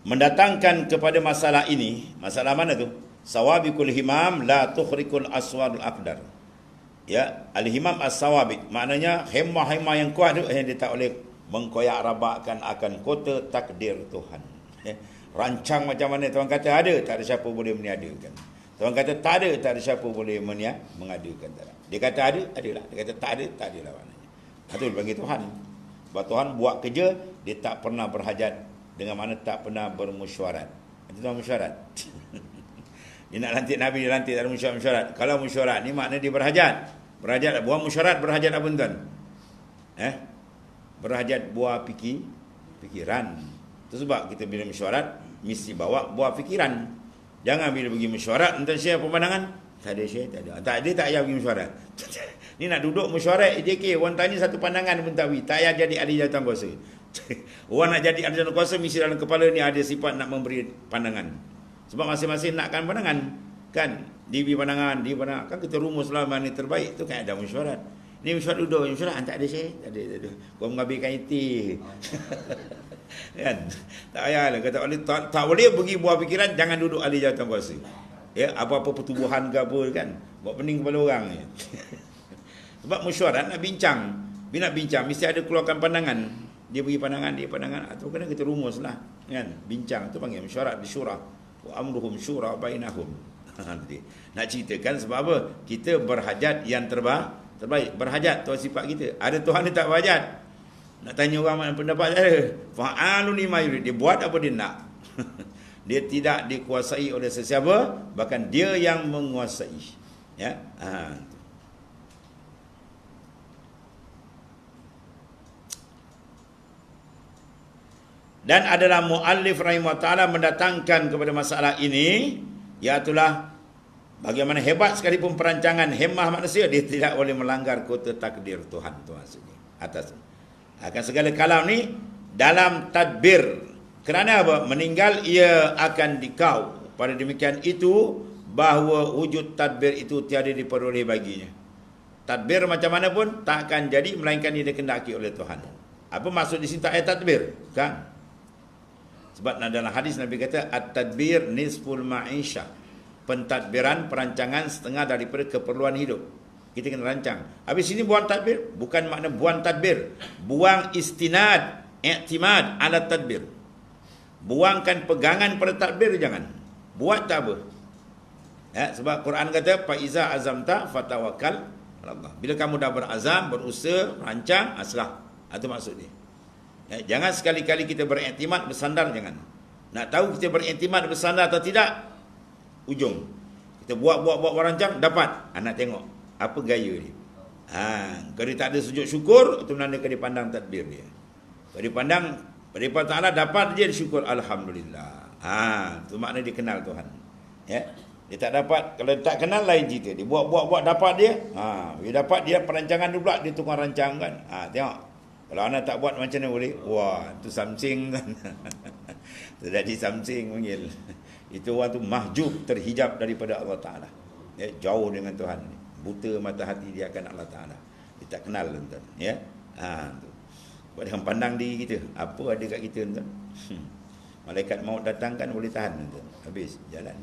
mendatangkan kepada masalah ini. Masalah mana tu? Sawabikul himam la tukhrikul aswarul aqdar. Ya, al-himam as-sawabi, maknanya hemah-hemah yang kuat tu yang dia tak boleh mengkoyak rabakkan akan kota takdir Tuhan. Rancang macam mana Tuhan kata ada, tak ada siapa boleh meniadakan. Tuhan kata tak ada siapa boleh mengadakan. Dia kata ada, adalah. Dia kata tak adalah maknanya. Itu bagi Tuhan. Sebab Tuhan buat kerja, dia tak pernah berhajat, dengan mana tak pernah bermesyuarat. Itu Tuhan mesyuarat. Dia nak lantik Nabi, dia lantik, tak ada mesyuarat. Kalau mesyuarat ni makna dia berhajat. Berhajat, buah mesyuarat berhajat apa tuan? Berhajat buah fikiran. Itu sebab kita bila mesyuarat mesti bawa buah fikiran. Jangan bila pergi mesyuarat tentang share pemandangan, tak ada share, tak ada. Tak ada, tak payah pergi mesyuarat. Ni nak duduk mesyuarat AJK, orang tanya satu pandangan pun tak pergi. Tak payah jadi ahli jawatankuasa. Orang nak jadi ahli jawatankuasa mesti dalam kepala ni ada sifat nak memberi pandangan. Sebab masing-masing nakkan pandangan. Kan? Dia beri pandangan, dia pandangan. Kan kita rumuslah mana terbaik tu kan ada mesyuarat. Ni mesyuarat duduk, mesyuarat tak ada share, tak ada. Kau mengambilkan iti. Kan? Tak payahlah, kata tak boleh pergi buah fikiran, jangan duduk ahli jawatankuasa. Ya, apa-apa pertubuhan ke apa kan, buat pening kepala orang ni. Sebab mesyuarat nak bincang. Bila nak bincang mesti ada keluarkan pandangan. Dia bagi pandangan, dia pandangan, atau kena kita rumuslah, kan? Bincang tu panggil mesyuarat di syura. Wa amruhum syura bainahum. Nak ceritakan sebab apa? Kita berhajat yang terbaik. Berhajat tu sifat kita. Ada Tuhan dia tak berhajat. Nak tanya orang mana pendapat dia. Fa'alun lima yurid. Dia buat apa dia nak. Dia tidak dikuasai oleh sesiapa, bahkan dia yang menguasai. Ya. Dan adalah muallif rahimahullah ta'ala mendatangkan kepada masalah ini, iaitulah bagaimana hebat sekalipun perancangan hemah manusia, dia tidak boleh melanggar kota takdir Tuhan. Itu maksudnya. Atas akan segala kalam ni dalam tadbir. Kerana apa? Meninggal ia akan dikau. Pada demikian itu bahawa wujud tadbir itu tiada diperoleh baginya. Tadbir macam mana pun tak akan jadi melainkan ia dikendaki oleh Tuhan. Apa maksud di sini ayat tadbir? Kan? Sebab dalam hadis Nabi kata at-tadbir nisful ma'isyah. Pentadbiran, perancangan setengah daripada keperluan hidup. Kita kena rancang. Habis sini buang tadbir, bukan makna buang tadbir. Buang istinad, i'timad ala tadbir. Buangkan pegangan pada tadbir jangan. Buat tak apa. Ya, sebab Quran kata fa iza azamta fatawakkal ala Allah. Bila kamu dah berazam, berusaha, rancang, aslah. Itu maksud dia. Ya, jangan sekali-kali kita beriktimad bersandar, jangan. Nak tahu kita beriktimad bersandar atau tidak, ujung. Kita buat rancang, dapat. Nak tengok apa gaya dia. Kalau dia tak ada sujud syukur, itu menandakan dia pandang tadbir dia. Kalau dia pandang daripada Ta'ala dapat dia syukur, alhamdulillah. Itu makna dia kenal Tuhan. Ya. Dia tak dapat, kalau dia tak kenal lain cerita. Dia buat dapat dia. Dia dapat dia perancangan dia pula, dia tukar rancang kan. Tengok. Kalau anak tak buat macam mana boleh? Wah, itu samsing kan. Jadi samsing panggil. Itu orang tu mahjub, terhijab daripada Allah Ta'ala. Ya, jauh dengan Tuhan. Buta mata hati dia akan Allah Ta'ala. Dia tak kenal tuan. Ya. Tu. Dengan pandang diri kita, apa ada kat kita tuan. Malaikat maut datang kan boleh tahan tuan. Habis jalan.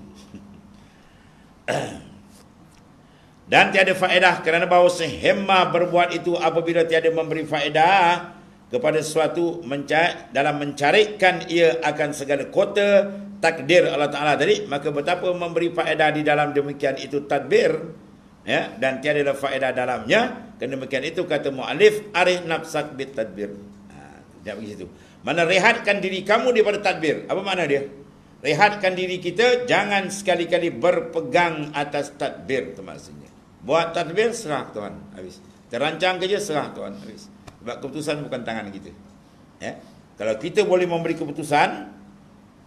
Dan tiada faedah kerana bahawa sehemah berbuat itu apabila tiada memberi faedah kepada sesuatu dalam mencarikan ia akan segala kota takdir Allah Ta'ala tadi, maka betapa memberi faedah di dalam demikian itu tadbir, ya, dan tiada faedah dalamnya. Kerana demikian itu kata mu'alif, arih nafsak bit tadbir. Jangan begitu. Mana rehatkan diri kamu daripada tadbir. Apa makna dia? Rehatkan diri kita, jangan sekali-kali berpegang atas tadbir, itu maksudnya. Buat tadbir, serah Tuhan, habis. Terancang kerja, serah Tuhan, habis. Sebab keputusan bukan tangan kita. Ya? Kalau kita boleh memberi keputusan,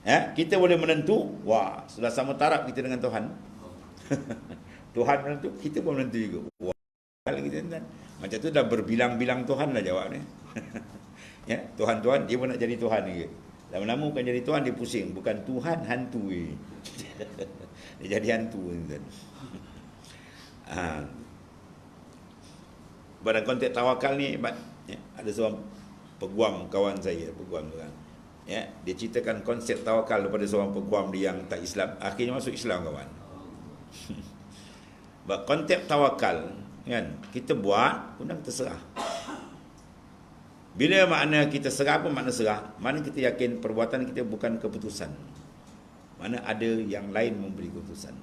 ya, kita boleh menentu, wah, sudah sama taraf kita dengan Tuhan. Tuhan menentu, kita pun menentu juga. Wah, kita, macam tu dah berbilang-bilang Tuhan lah jawabnya. Ya, Tuhan-Tuhan, dia pun nak jadi Tuhan juga. Lama-lama bukan jadi Tuhan, dia pusing. Bukan Tuhan, hantu. Dia jadi hantu. Pada konteks tawakal ni, ya, ada seorang peguam kawan saya, peguam tu kan. Ya, dia ceritakan konsep tawakal kepada seorang peguam dia yang tak Islam. Akhirnya masuk Islam kawan. Konsep tawakal kan, kita buat, kemudian kita serah. Bila makna kita serah, apa makna serah? Mana kita yakin perbuatan kita bukan keputusan. Mana ada yang lain memberi keputusan,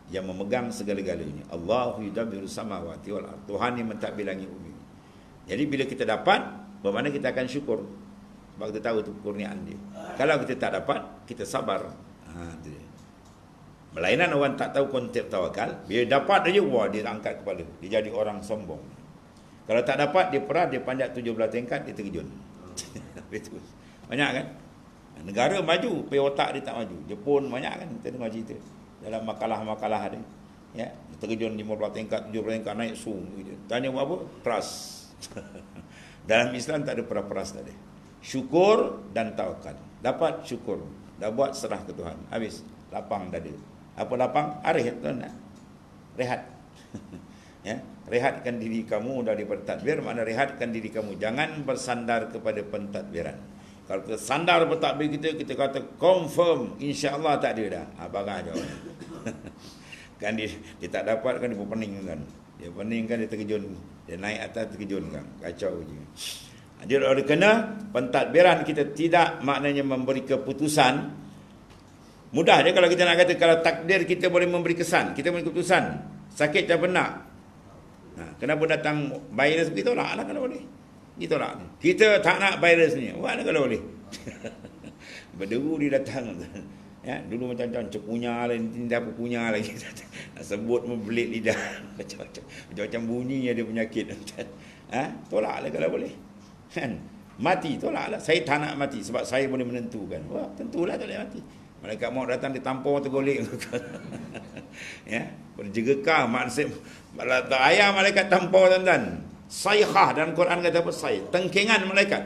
yang memegang segala-galanya. Allahu yudabbiru samawati wal ardh. Tuhan yang mentadbir langit bumi. Jadi bila kita dapat, bermakna kita akan syukur. Sebab kita tahu itu kurniaan dia. Kalau kita tak dapat, kita sabar. Itu dia. Melainkan orang tak tahu konsep tawakal, bila dapat aja, wah, dia angkat kepala. Dia jadi orang sombong. Kalau tak dapat, dia perah, dia panjat 17 tingkat, dia terkejun. Banyak kan? Negara maju, pergi otak dia tak maju. Jepun banyak kan, kita dengar cerita. Dalam makalah-makalah dia. Ya, dia terkejun 15 tingkat, 17 tingkat, naik sung. Tanya buat apa? Peras. Dalam Islam tak ada peras-peras tadi. Syukur dan tawakal. Dapat syukur. Dah buat serah ke Tuhan. Habis. Lapang dada. Apa lapang? Arih. Rehat. Ya, rehatkan diri kamu daripada tadbir. Makna rehatkan diri kamu, jangan bersandar kepada pentadbiran. Kalau kita sandar bertakbir kita kata confirm, insya-Allah tak ada dah. Barang aja. Kan dia tak dapat kan, dia pening kan. Dia pening kan, dia terkejun. Dia naik atas terkejun kan. Kacau je. Jadi oleh kerana pentadbiran kita tidak maknanya memberi keputusan. Mudah je kalau kita nak kata, kalau takdir kita boleh memberi kesan, kita memberi keputusan. Sakit tak pernah. Kenapa datang virus, kita tolak lah kalau boleh. Kita tolak. Kita tak nak virus ni. Mana kalau boleh. Berderu dia datang. Ya, dulu macam-macam cekunya lah, tindak apa kunyah lagi. Nak sebut membelit lidah. Macam-macam bunyi ada penyakit. Tolak lah kalau boleh. Kan? Mati, tolak lah. Saya tak nak mati sebab saya boleh menentukan. Wah, tentulah tak boleh mati. Malaikat maut datang, ditampung tergolek. Ya, berjegekah maksud ayat malaikat tampau tuan-tuan. Sayhah dalam Quran kata apa? Sayh, tengkingan malaikat.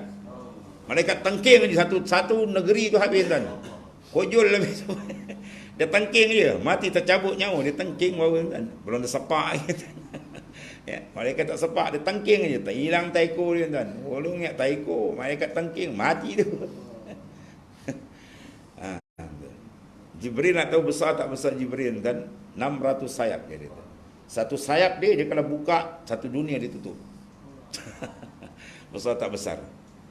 Malaikat tengking je satu negeri tu habis tuan. Kojol lebih. Dia tengking je, mati tercabut nyawa, dia tengking baru tuan. Belum tersepak lagi. Ya, malaikat tak sepak, dia tengking je, tak hilang taiko dia tuan. Walau ingat taiko, malaikat tengking mati tu. Jibril nak tahu besar tak besar Jibril kan? 600 sayap dia. Satu sayap dia kalau buka, satu dunia dia tutup. Besar tak besar.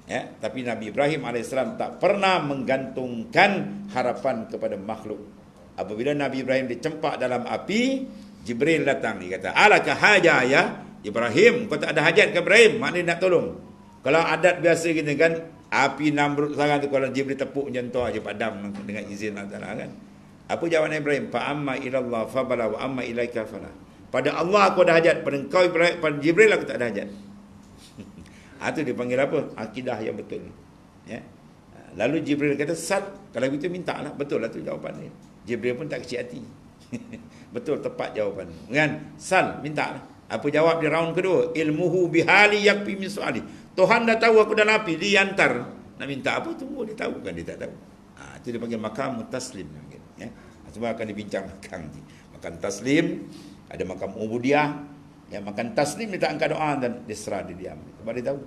Ya, tapi Nabi Ibrahim AS tak pernah menggantungkan harapan kepada makhluk. Apabila Nabi Ibrahim dicempak dalam api, Jibril datang, dia kata, "Alaka haja ya Ibrahim, kau tak ada hajat ke Ibrahim?" Maknanya nak tolong. Kalau adat biasa kita kan, api Namrud sangat tu, kalau Jibril tepuk macam tu aja padam dengan izin Allah Taala kan. Apa jawapan Ibrahim? Fa amma ilallah fa bala wa amma ilaika fala. Pada Allah aku ada hajat, pada engkau Ibrahim, pada Jibril aku tak ada hajat. Itu dipanggil apa? Akidah yang betul. Ya. Lalu Jibril kata, "Sal, kalau begitu mintalah." Betul lah tu jawapan dia. Jibril pun tak kecil hati. Betul, tepat jawapan. Kan? Sal, mintalah. Apa jawab di round kedua? Ilmuhu bihali yakfi min su'ali. Tuhan dah tahu aku dalam api, dia hantar. Nak minta apa, tunggu dia tahu kan, dia tak tahu. Itu dia panggil makam taslim. Ya. Semua akan dibincang makam ni. Makam taslim, ada makam ubudiyah. Ya, makam taslim dia tak angkat doa dan dia serah, dia diam. Sebab dia tahu.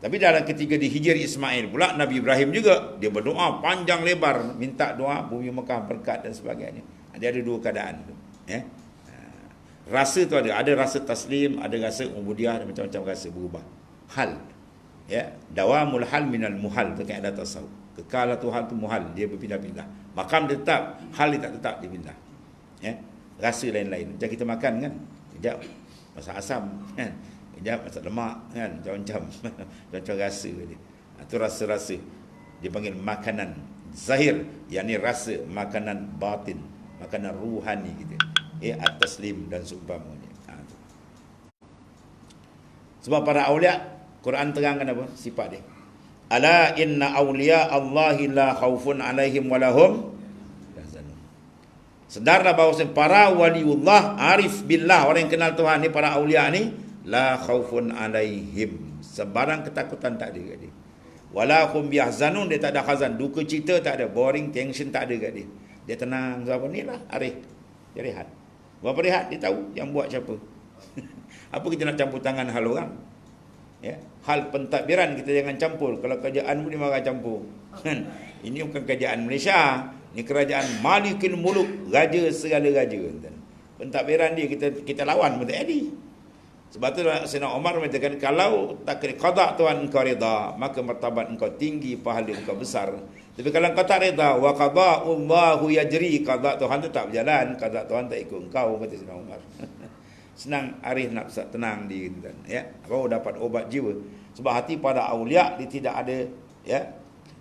Tapi dalam ketika dihijir Ismail pula, Nabi Ibrahim juga, dia berdoa panjang lebar, minta doa bumi Mekah berkat dan sebagainya. Dia ada dua keadaan tu. Ya. Rasa tu ada rasa taslim, ada rasa ubudiah, ada macam-macam rasa berubah. Hal. Ya, dawamul hal minal muhal, tu kaedah tasawuf. Kekal tu hal tu muhal, dia berpindah-pindah. Makam dia tetap, hal dia tak tetap, dia pindah. Ya. Rasa lain-lain. Macam kita makan kan, kejap masak asam kan, kejap masak lemak kan, macam-macam macam rasa dia. Itu rasa-rasa dipanggil makanan zahir, yakni rasa, makanan batin, makanan ruhani gitu. At-taslim dan seumpamanya. Sebab para aulia, Quran terangkan apa sifat dia. Ala inna awliya Allahi la khaufun alaihim walahum yahzanun. Sedarlah bahawa para waliullah, arif billah, orang yang kenal Tuhan ni, para aulia ni, la khaufun alaihim, sebarang ketakutan tak ada kat dia. Walahum yahzanun, dia tak ada khazan, duka cita tak ada, boring, tension tak ada kat dia. Dia tenang. Sebab ni lah arif. Dia rehat. Berapa rehat dia tahu yang buat siapa. Apa kita nak campur tangan hal orang? Ya, hal pentadbiran kita jangan campur. Kalau kerajaan pun dia marah campur. Ini bukan kerajaan Malaysia, ini kerajaan Malikul Muluk, raja segala raja. Pentadbiran dia kita lawan pun tak jadi. Sebab tu Sayyidina Umar mengatakan, kalau takdir qada Tuhan engkau reda, maka martabat engkau tinggi, pahala engkau besar. Tapi kalau engkau tak reda, wa qada'ullahu yajri, qada Tuhan tu tak berjalan, qada Tuhan tak ikut engkau, kata Sayyidina Umar. Senang, arif, nafsu, tenang diri, ya, baru dapat obat jiwa. Sebab hati pada aulia dia tidak ada, ya,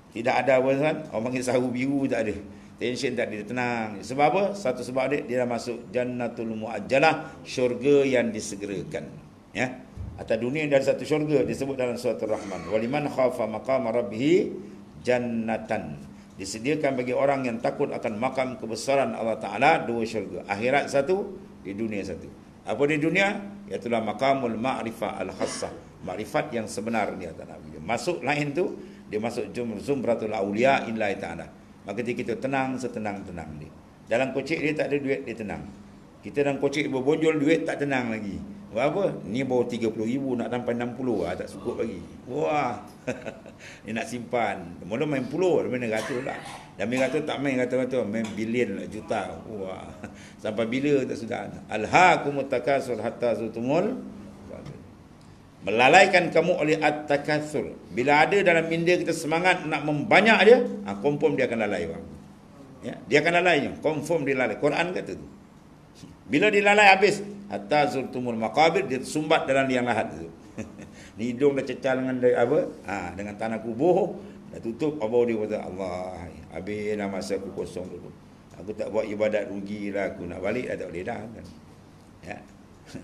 tidak ada apa kan, orang panggil sahu biru, tak ada tension, tak ada, tenang. Sebab apa? Satu sebab dia dah masuk jannatul muajjalah, syurga yang disegerakan, ya. Atas dunia ada satu syurga disebut dalam surah Ar-Rahman, waliman khafa maqama rabbih jannatan. Disediakan bagi orang yang takut akan makam kebesaran Allah Ta'ala dua syurga, akhirat satu, di dunia satu. Apa di dunia? Iaitulah maqamul ma'rifah al-khassah, makrifat yang sebenar di atas Nabi. Masuk lain tu, dia masuk zumratul auliya illahi ta'ala. Maka kita tenang setenang-tenang dia. Dalam kocik dia tak ada duit, dia tenang. Kita dalam kocik berbonjol duit, tak tenang lagi. Buat apa? Ni baru 30,000 nak sampai 60 lah, tak cukup lagi. Wah. Dia nak simpan. Mula main puluh, main ratus lah. Dan main ratus tak main ratus-ratus, main bilion lah, juta. Wah. Sampai bila tak sudah. Alhaakumut takasur hatta zurtumul. Melalaikan kamu oleh at-takatsur. Bila ada dalam minda kita semangat nak membanyak dia, confirm dia akan lalai, bang. Ya, dia akan lalainya, confirm dia lalai. Quran kata tu. Bila dia lalai habis, hatta zurtumul maqabir, dia sumbat dalam liang lahat tu. Ni hidung dah cecal dengan apa? Dengan tanah kubur, dah tutup, apa dia kata, Allah, habislah masa aku kosong dulu. Aku tak buat ibadat, rugilah aku, nak balik dah tak boleh dah kan. Ya.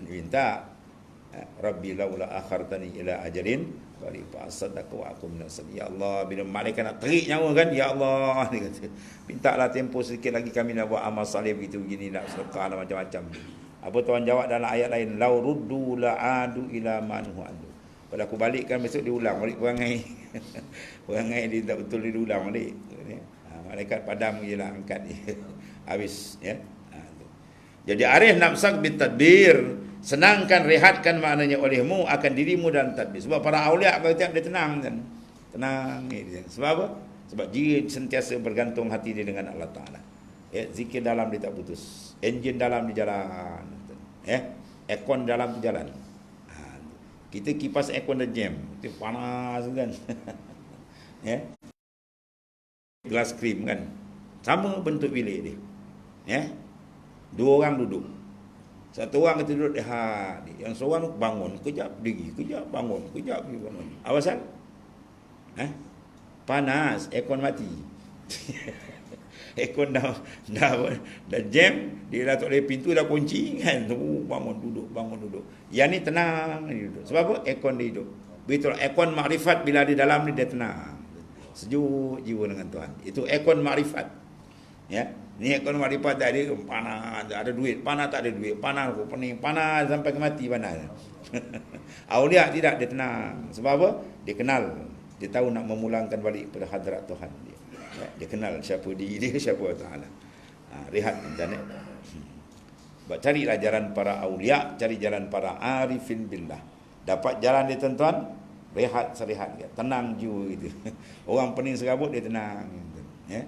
Dia minta, Rabbi laula akhartani ila ajalin qari fa asaddaqu wa akum minas salihin. Ya Allah, bila malaikat nak terik nyawa kan, ya Allah, dia kata, mintalah tempoh sedikit lagi, kami nak buat amal saleh begitu begini, nak sedekah lah, macam-macam. Apa Tuhan jawab dalam ayat lain, lau ruddu la adu ila manhu andu. Kalau aku balikkan besok diulang balik perangai. Perangai dia tak betul, dia diulang balik. Malaikat padam jelah, angkat dia. Habis, ya. Jadi arif nafsak bitadbir, senangkan, rehatkan maknanya olehmu akan dirimu dan tadbir. Sebab para aulia kata dia tenang kan. Tenang ni. Sebab apa? Sebab dia sentiasa bergantung hati dia dengan Allah Taala. Ya, zikir dalam dia tak putus. Enjin dalam dia jalan. Ya, aircon dalam tu jalan. Kita kipas aircon dah jam, itu panas kan. Ya. Gelas krim kan. Sama bentuk bilik dia. Ya. Dua orang duduk. Satu orang kita duduk yang seorang bangun, kejap pergi, kejap bangun, kejap pergi bangun. Apa pasal? Panas, aircon mati. Aircon dah jam, dia dah tak boleh, pintu dah kunci kan. Bangun duduk. Yang ni tenang dia duduk. Sebab apa? Aircon dia hidup. Begitu aircon makrifat, bila di dalam ni dia tenang. Sejuk jiwa dengan Tuhan. Itu aircon makrifat. Ya. Ni aircon makrifat tak ada, panas, ada duit, panas tak ada duit, panas aku pening, panas sampai ke mati panas. Aulia tidak, dia tenang. Sebab apa? Dia kenal. Dia tahu nak memulangkan balik pada hadrat Tuhan dia. Ya, dia kenal siapa diri dia, siapa Allah Ta'ala. Rehat internet. Sebab carilah jalan para aulia, cari jalan para arifin billah. Dapat jalan dia tuan-tuan, rehat serehat, tenang jiwa gitu. Orang pening serabut dia tenang, ya.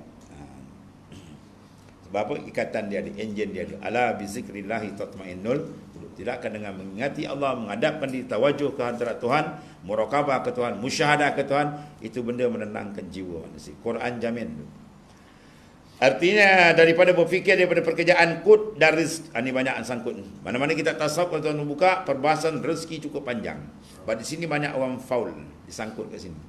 Sebab apa? Ikatan dia ada, enjin dia ada. Ala bi zikrillahi tatmainnul qulub. Tidak akan dengan mengingati Allah, menghadapkan diri, tawajuh ke hadirat Tuhan, muraqabah ke Tuhan, musyahadah ke Tuhan, itu benda menenangkan jiwa manusia. Quran jamin. Artinya daripada berfikir daripada pekerjaan kut dan rizq. Ini banyak sangkut. Mana-mana kita tasawuf, kalau tuan buka perbahasan rezeki cukup panjang. Sebab di sini banyak orang faul disangkut kat sini.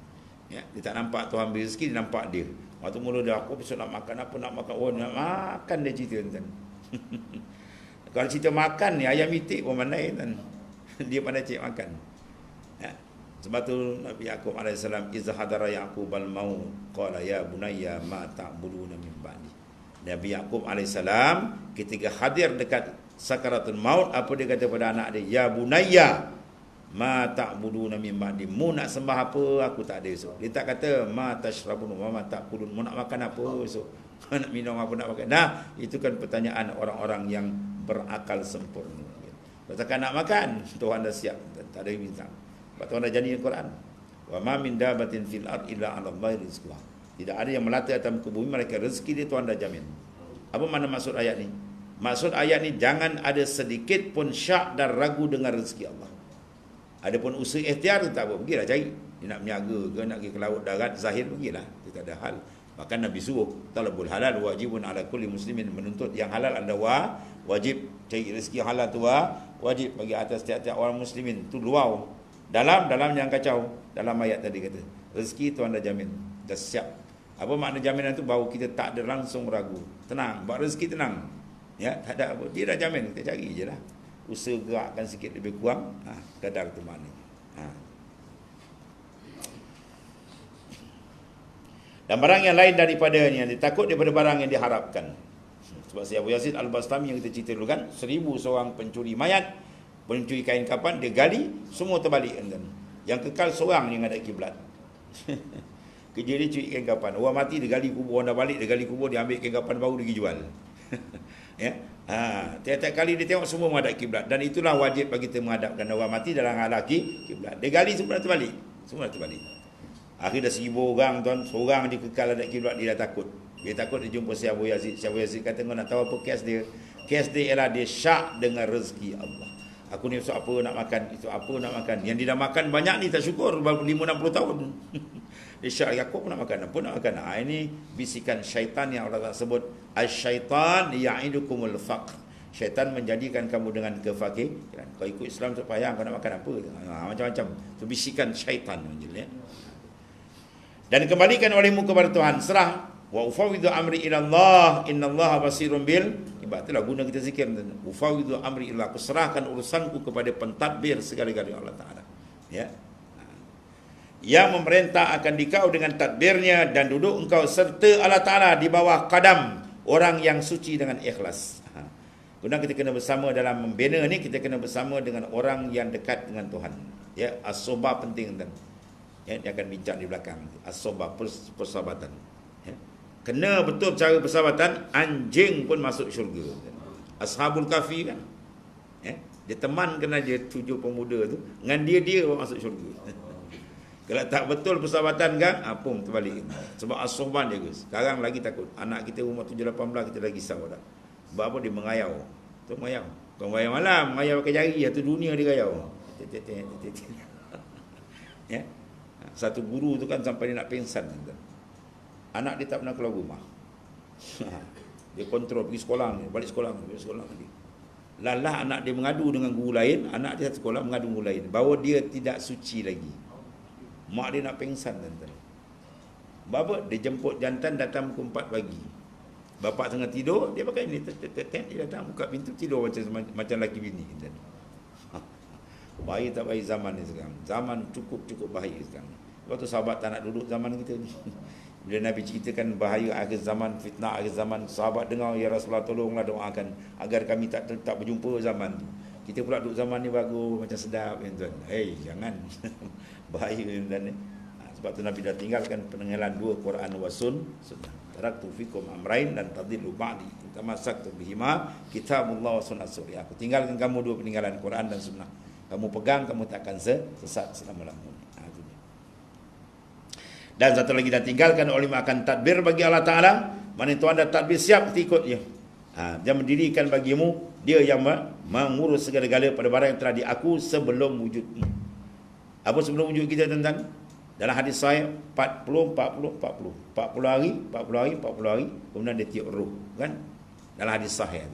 Ya, dia tak nampak Tuhan beri rezeki, dia nampak dia. Waktu mula dah, aku besok nak makan apa, nak makan, oh nak makan dia cerita tuan. Kalau cerita makan ni, ayam itik pun pandai tuan. Dia pandai cek makan. Ya. Sebab tu Nabi Yaqub AS, Iza hadara Yaqub al-maut, qala ya bunayya ma ta'buduna min ba'di. Nabi Yaqub AS ketika hadir dekat sakaratul maut, apa dia kata pada anak dia? Ya bunayya ma ta'buduna min ba'di. Mu nak sembah apa, aku tak ada esok. Dia tak kata ma tashrabun wa ma ta'kulun. Mu nak makan apa esok? Nak minum apa, nak makan. Nah, itu kan pertanyaan orang-orang yang berakal sempurna. Katakan nak makan, Tuhan dah siap, tak ada minta. Sebab Tuhan dah janji Al-Quran. Wa ma min dabatin fil ard illa 'ala Allahi rizquha. Tidak ada yang melata atas muka bumi, mereka rezeki dia Tuhan dah jamin. Apa makna maksud ayat ni? Maksud ayat ni, jangan ada sedikit pun syak dan ragu dengan rezeki Allah. Adapun usaha ikhtiar tu tak apa, pergilah cari. Dia nak berniaga ke, nak pergi ke laut darat zahir, pergilah. Dia tak ada hal. Bahkan Nabi suruh, talabul halal wajibun ala kulli muslimin, menuntut yang halal adalah wajib. Cari rezeki halal tu wajib bagi atas setiap-setiap orang muslimin. Tu luar. Dalam yang kacau. Dalam ayat tadi kata, rezeki Tuhan dah jamin, dah siap. Apa makna jaminan tu? Bahawa kita tak ada langsung ragu. Tenang, buat rezeki tenang. Ya, tak ada apa. Dia dah jamin, kita cari je lah. Usaha gerakkan sikit lebih kurang, kadar tu makna. Dan barang yang lain daripada ni, yang ditakut daripada barang yang diharapkan. Sebab si Abu Yazid Al-Bastami yang kita cerita dulu kan, 1000 seorang pencuri mayat, pencuri kain kapan, dia gali, semua terbalik. Yang kekal seorang yang ada kiblat. Kerja dia curi kain kapan. Orang mati dia gali kubur, orang dah balik dia gali kubur, dia ambil kain kapan baru dia pergi jual. Ya. Tiap-tiap kali dia tengok semua menghadap kiblat, dan itulah wajib bagi kita menghadapkan orang mati dalam hal kiblat. Dia gali semua dah terbalik. Semua dah terbalik. Akhir dah 1000 orang tuan, seorang dia kekal hadap kiblat, dia dah takut. Dia takut dia jumpa si Abu Yazid. Si Abu Yazid kata, kau nak tahu apa kes dia? Kes dia ialah dia syak dengan rezeki Allah. Aku ni esok apa nak makan, esok apa nak makan. Yang dia dah makan banyak ni tak syukur, 50-60 tahun. Dia syak, aku nak makan, apa nak makan. Ini bisikan syaitan yang Allah sebut, Asy-syaitan ya'idukumul faqr. Syaitan menjadikan kamu dengan kefakiran. Kau ikut Islam supaya kau nak makan apa? Macam-macam. Itu bisikan syaitan. Ya. Dan kembalikan olehmu kepada Tuhan, serah. Wa ufawwidu amri ila Allah, innallaha basirun bil ibad. Itulah guna kita zikir. Ufawwidu amri ila, aku serahkan urusanku kepada pentadbir segala-galanya Allah Taala. Ya. Yang memerintah akan dikau dengan tadbirnya, dan duduk engkau serta Allah Taala di bawah kadam orang yang suci dengan ikhlas. Guna kita kena bersama dalam membina ni, kita kena bersama dengan orang yang dekat dengan Tuhan. Ya, as-soba penting tuan. Ya, dia akan bincang di belakang. As-soba, persahabatan. Ya. Kena betul cara persahabatan, anjing pun masuk syurga. Ashabul Kahfi kan. Ya, dia temankan aja 7 pemuda tu, dengan dia pun masuk syurga. Kalau tak betul persahabatan kan, pun terbalik. Sebab as-sohban dia guys. Sekarang lagi takut. Anak kita umur 7-18 kita lagi risau dah. Sebab apa? Dia mengayau. Tu mengayau. Kau mengayau malam, mengayau pakai jari, satu dunia dia gayau. Ya. Satu guru tu kan sampai dia nak pingsan. Anak dia tak pernah keluar rumah. Dia kontrol pergi sekolah ni, balik sekolah ni. Lalah anak dia mengadu dengan guru lain, anak dia satu sekolah mengadu guru lain bahawa dia tidak suci lagi. Mak dia nak pingsan tuan-tuan. Bapa dia jemput jantan datang pukul 4 pagi. Bapa tengah tidur, dia pakai ni dia datang buka pintu tidur macam laki bini. Bahaya tak bahaya zaman ni sekarang. Zaman cukup bahaya sekarang. Waktu sahabat tak nak duduk zaman kita ni. Bila Nabi ceritakan bahaya akhir zaman, fitnah akhir zaman, sahabat dengar, ya Rasulullah tolonglah doakan agar kami tak berjumpa zaman tu. Kita pula duduk zaman ni bagus, macam sedap ya tuan. Jangan. Bahaya tuan ni. Sebab tu Nabi dah tinggalkan peninggalan 2 Quran wa sunnah. Taraktu fikum amrain dan tadillu ba'di. Tamassaktu bihima kitabullah wa sunnah suri. Aku tinggalkan kamu 2 peninggalan Quran dan sunnah. Kamu pegang, kamu tak akan sesat selama-lamanya. Dan satu lagi, dah tinggalkan ulama akan tadbir bagi Allah Ta'ala. Mana itu anda tadbir siap, ikut je. Dia mendirikan bagimu, dia yang mengurus segala-gala pada barang yang telah diaku sebelum wujud. Apa sebelum wujud kita tuan-tuan? Dalam hadis sahih 40 hari, kemudian dia tiup roh, kan? Dalam hadis sahih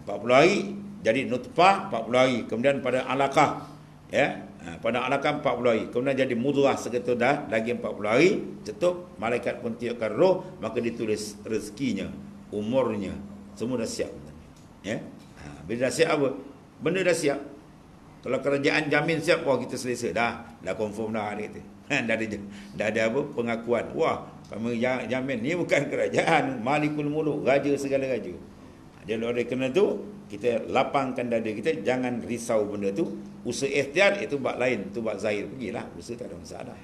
40 hari jadi nutfah, 40 hari, kemudian pada alaqah, ya, pada alaqah 40 hari, kemudian jadi mudghah seketul dah lagi 40 hari, cetuk, malaikat pun tiupkan roh, maka ditulis rezekinya, umurnya, semua dah siap, ya. Bila dah siap apa? Benda dah siap. Kalau kerajaan jamin siap, wah kita selesa dah confirm dah dia kata. Dah ada apa? Pengakuan. Wah, kami jamin ni bukan kerajaan, Malikul Muluk, raja segala raja. Dia oleh kerana tu kita lapangkan dada kita, jangan risau benda tu. Usaha ikhtiar itu bab lain, tu bab zahir, pergilah. Usaha tak ada masalah.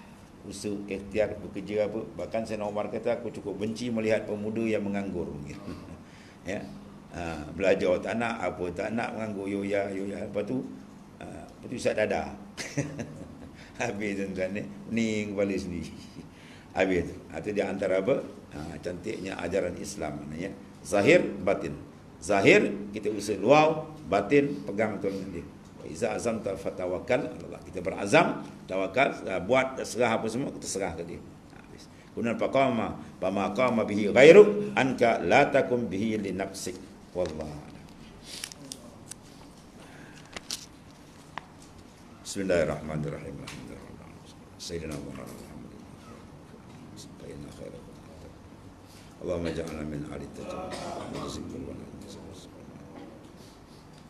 Usaha ikhtiar bekerja apa? Bahkan Sayyidina Umar kata, aku cukup benci melihat pemuda yang menganggur. Ya. Belajar tak nak, apa tak nak, menganggur yoya. Lepas tu pusat dada. Habis tuan-tuan ni kepala sendiri. Habis tu. Itu dia antara apa? Cantiknya ajaran Islam maknanya. Zahir, batin. Zahir kita usaha luar, batin pegang betul dengan dia. Wa iza azamta fatawakkal Allah. Kita berazam, tawakal, buat serah apa semua, kita serah ke dia. Habis. Kemudian qama bihi ghairu anka la takum bihi li nafsik. Wallahu. Bismillahirrahmanirrahim. Sayyidina Muhammad. Sayyidina khairan. Allahumma ja'alna min ahli taqwa wa rizqil wa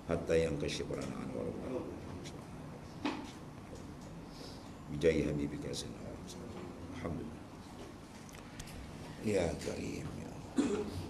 hatta yanqashif lana anwar bijahi habibika sayyidina Alhamdulillah. Ya karim ya Allah.